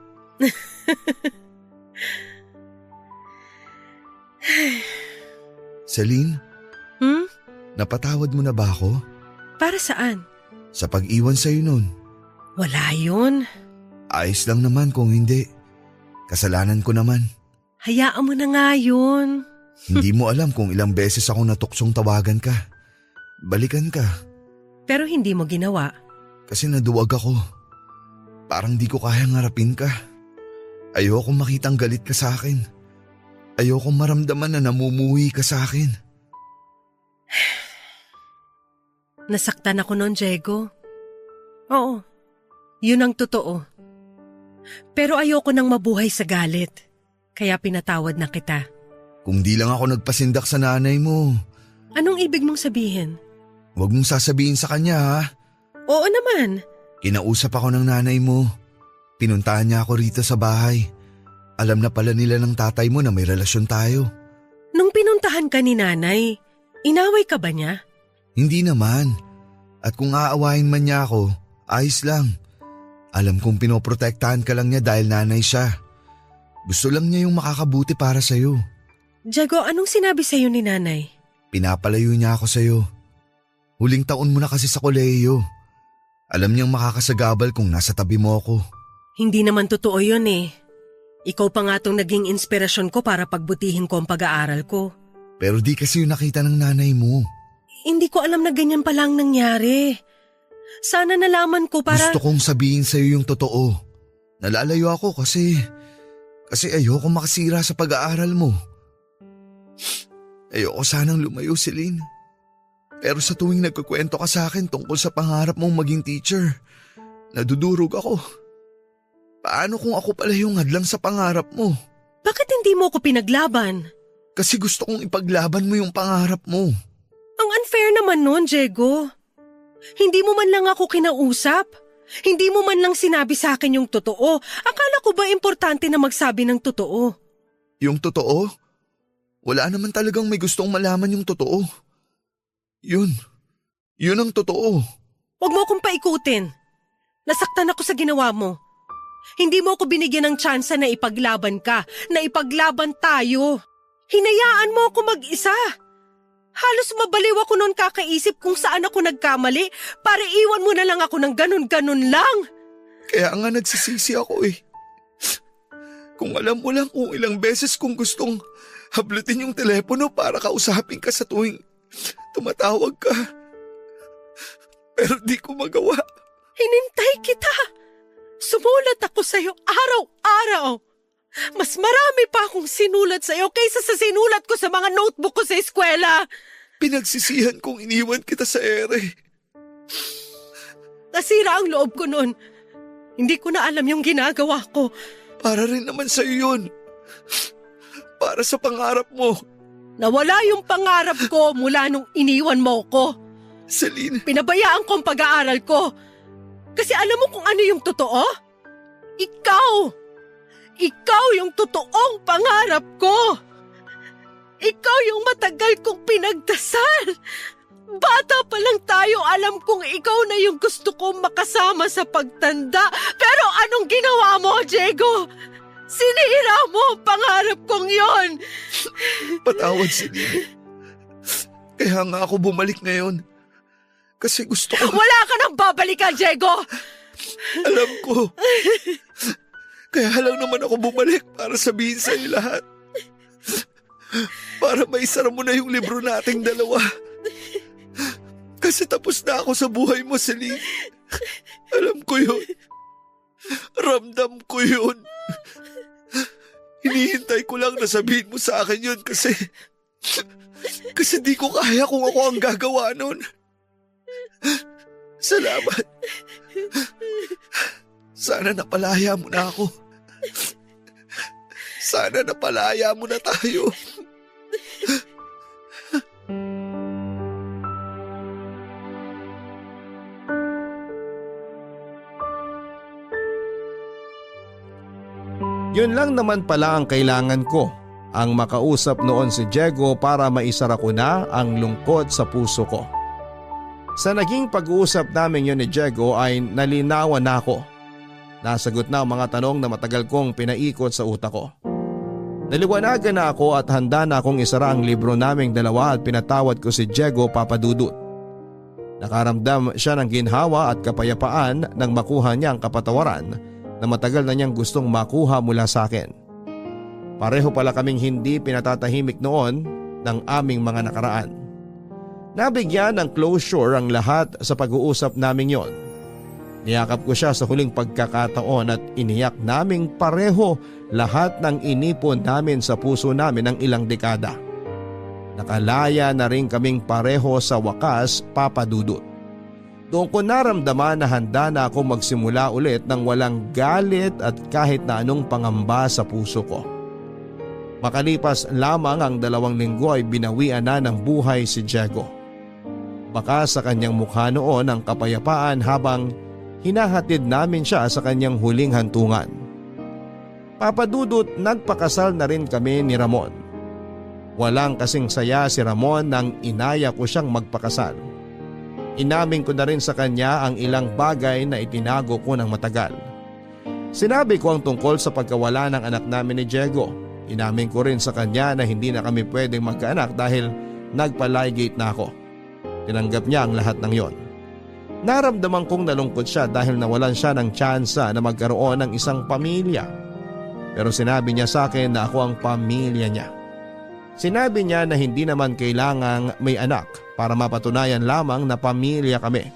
Celine? Napatawad mo na ba ako?
Para saan?
Sa pag-iwan sa'yo nun.
Wala yun.
Ayos lang naman kung hindi. Kasalanan ko naman.
Hayaan mo na nga yun.
Hindi mo alam kung ilang beses ako natuksong tawagan ka. Balikan ka.
Pero hindi mo ginawa.
Kasi naduwag ako. Parang di ko kayang harapin ka. Ayokong makitang galit ka sa akin. Ayokong maramdaman na namumuhi ka sa akin.
Nasaktan ako noon, Diego. Oo, yun ang totoo. Pero ayoko nang mabuhay sa galit. Kaya pinatawad na kita.
Kung di lang ako nagpasindak sa nanay mo.
Anong ibig mong sabihin?
Huwag mong sasabihin sa kanya ha.
Oo naman.
Kinausap ako ng nanay mo. Pinuntahan niya ako rito sa bahay. Alam na pala nila ng tatay mo na may relasyon tayo.
Nung pinuntahan ka ni nanay, inaway ka ba niya?
Hindi naman. At kung aawahin man niya ako, ayos lang. Alam kong pinoprotektahan ka lang niya dahil nanay siya. Gusto lang niya yung makakabuti para sa'yo.
Diego, anong sinabi sa'yo ni nanay?
Pinapalayo niya ako sa'yo. Huling taon mo na kasi sa kolehiyo. Alam niyang makakasagabal kung nasa tabi mo ako.
Hindi naman totoo yun eh. Ikaw pa nga tong naging inspirasyon ko para pagbutihin ko ang pag-aaral ko.
Pero di kasi yung nakita ng nanay mo.
Hindi ko alam na ganyan pala ang nangyari. Sana nalaman ko para…
Gusto kong sabihin sa'yo yung totoo. Nalalayo ako kasi ayoko makasira sa pag-aaral mo. Ayoko sanang lumayo, Celine. Pero sa tuwing nagkukwento ka sa akin tungkol sa pangarap mong maging teacher, nadudurog ako. Paano kung ako pala yung hadlang sa pangarap mo?
Bakit hindi mo ko pinaglaban?
Kasi gusto kong ipaglaban mo yung pangarap mo.
Ang unfair naman nun, Diego. Hindi mo man lang ako kinausap. Hindi mo man lang sinabi sa akin yung totoo. Akala ko ba importante na magsabi ng totoo?
Yung totoo? Wala naman talagang may gustong malaman yung totoo. Yun ang totoo.
Huwag mo akong paikutin. Nasaktan ako sa ginawa mo. Hindi mo ako binigyan ng tsansa na ipaglaban ka, na ipaglaban tayo. Hinayaan mo ako mag-isa. Halos mabaliw ako noon kakaisip kung saan ako nagkamali para iwan mo na lang ako ng ganun-ganun lang.
Kaya nga nagsisisi ako eh. Kung alam mo lang kung ilang beses kong gustong hablutin yung telepono para kausapin ka sa tuwing tumatawag ka. Pero di ko magawa.
Hinintay kita. Sumulat ako sa'yo araw-araw. Mas marami pa akong sinulat sa'yo kaysa sa sinulat ko sa mga notebook ko sa eskwela.
Pinagsisihan kong iniwan kita sa ere.
Nasira ang loob ko noon. Hindi ko na alam yung ginagawa ko.
Para rin naman sa'yo yun. Para sa pangarap mo.
Nawala yung pangarap ko mula nung iniwan mo ko.
Celine.
Pinabayaan ko ang pag-aaral ko. Kasi alam mo kung ano yung totoo? Ikaw yung totoong pangarap ko. Ikaw yung matagal kong pinagdasal. Bata pa lang tayo, alam kong ikaw na yung gusto kong makasama sa pagtanda. Pero anong ginawa mo, Diego? Sinira mo ang pangarap kong yon.
Patawad, Celine. Kaya nga ako bumalik ngayon. Kasi gusto ko…
Wala ka nang babalikan, Diego!
Alam ko. Kaya lang naman ako bumalik para sabihin sa'yo lahat. Para maisara mo na yung libro nating dalawa. Kasi tapos na ako sa buhay mo, Celine. Alam ko yun. Ramdam ko yun. Hinihintay ko lang na sabihin mo sa akin yun kasi di ko kaya kung ako ang gagawa nun. Salamat. Sana napalaya mo na ako. Sana napalaya mo na tayo.
Yun lang naman pala ang kailangan ko, ang makausap noon si Diego para maisara ko na ang lungkot sa puso ko. Sa naging pag-uusap namin yun ni Diego ay nalinawan na ako. Nasagot na ang mga tanong na matagal kong pinaikot sa utak ko. Naliwanagan na ako at handa na akong isara ang libro naming dalawa at pinatawad ko si Diego Papadudut. Nakaramdam siya ng ginhawa at kapayapaan nang makuha niya ang kapatawaran na matagal na niyang gustong makuha mula sa akin. Pareho pala kaming hindi pinatatahimik noon ng aming mga nakaraan. Nabigyan ng closure ang lahat sa pag-uusap naming yon. Niyakap ko siya sa huling pagkakataon at iniyak naming pareho lahat ng inipon namin sa puso namin ng ilang dekada. Nakalaya na rin kaming pareho sa wakas, Papa Dudut. Doon ko naramdaman na handa na ako magsimula ulit ng walang galit at kahit na anong pangamba sa puso ko. Makalipas lamang ang 2 linggo ay binawian na ng buhay si Diego. Baka sa kanyang mukha noon ang kapayapaan habang hinahatid namin siya sa kanyang huling hantungan. Papadudot, nagpakasal na rin kami ni Ramon. Walang kasing saya si Ramon nang inaya ko siyang magpakasal. Inamin ko na rin sa kanya ang ilang bagay na itinago ko ng matagal. Sinabi ko ang tungkol sa pagkawala ng anak namin ni Diego. Inamin ko rin sa kanya na hindi na kami pwedeng magkaanak dahil nagpa-ligate na ako. Tinanggap niya ang lahat ng yon. Naramdaman kong nalungkot siya dahil nawalan siya ng tsansa na magkaroon ng isang pamilya. Pero sinabi niya sa akin na ako ang pamilya niya. Sinabi niya na hindi naman kailangang may anak para mapatunayan lamang na pamilya kami.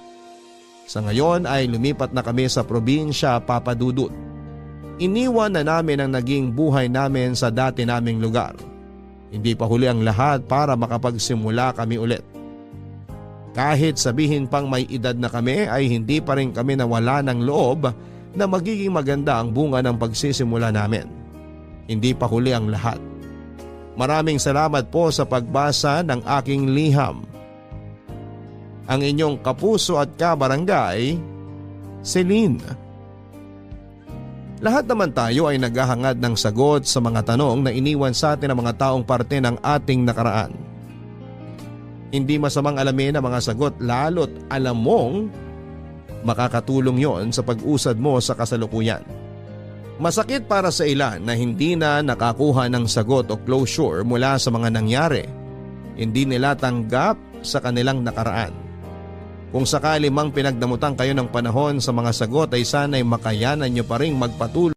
Sa ngayon ay lumipat na kami sa probinsya, Papa Dudut. Iniwan na namin ang naging buhay namin sa dati naming lugar. Hindi pa huli ang lahat para makapagsimula kami ulit. Kahit sabihin pang may edad na kami ay hindi pa rin kami nawala ng loob na magiging maganda ang bunga ng pagsisimula namin. Hindi pa huli ang lahat. Maraming salamat po sa pagbasa ng aking liham. Ang inyong kapuso at kabarangay, Celine. Lahat naman tayo ay naghahangad ng sagot sa mga tanong na iniwan sa atin ng mga taong parte ng ating nakaraan. Hindi masamang alamin ang mga sagot lalo't alam mong makakatulong yon sa pag-usad mo sa kasalukuyan. Masakit para sa ilan na hindi na nakakuha ng sagot o closure mula sa mga nangyari. Hindi nila tanggap sa kanilang nakaraan. Kung sakali mang pinagdamutan kayo ng panahon sa mga sagot ay sana'y makayanan nyo pa ring magpatuloy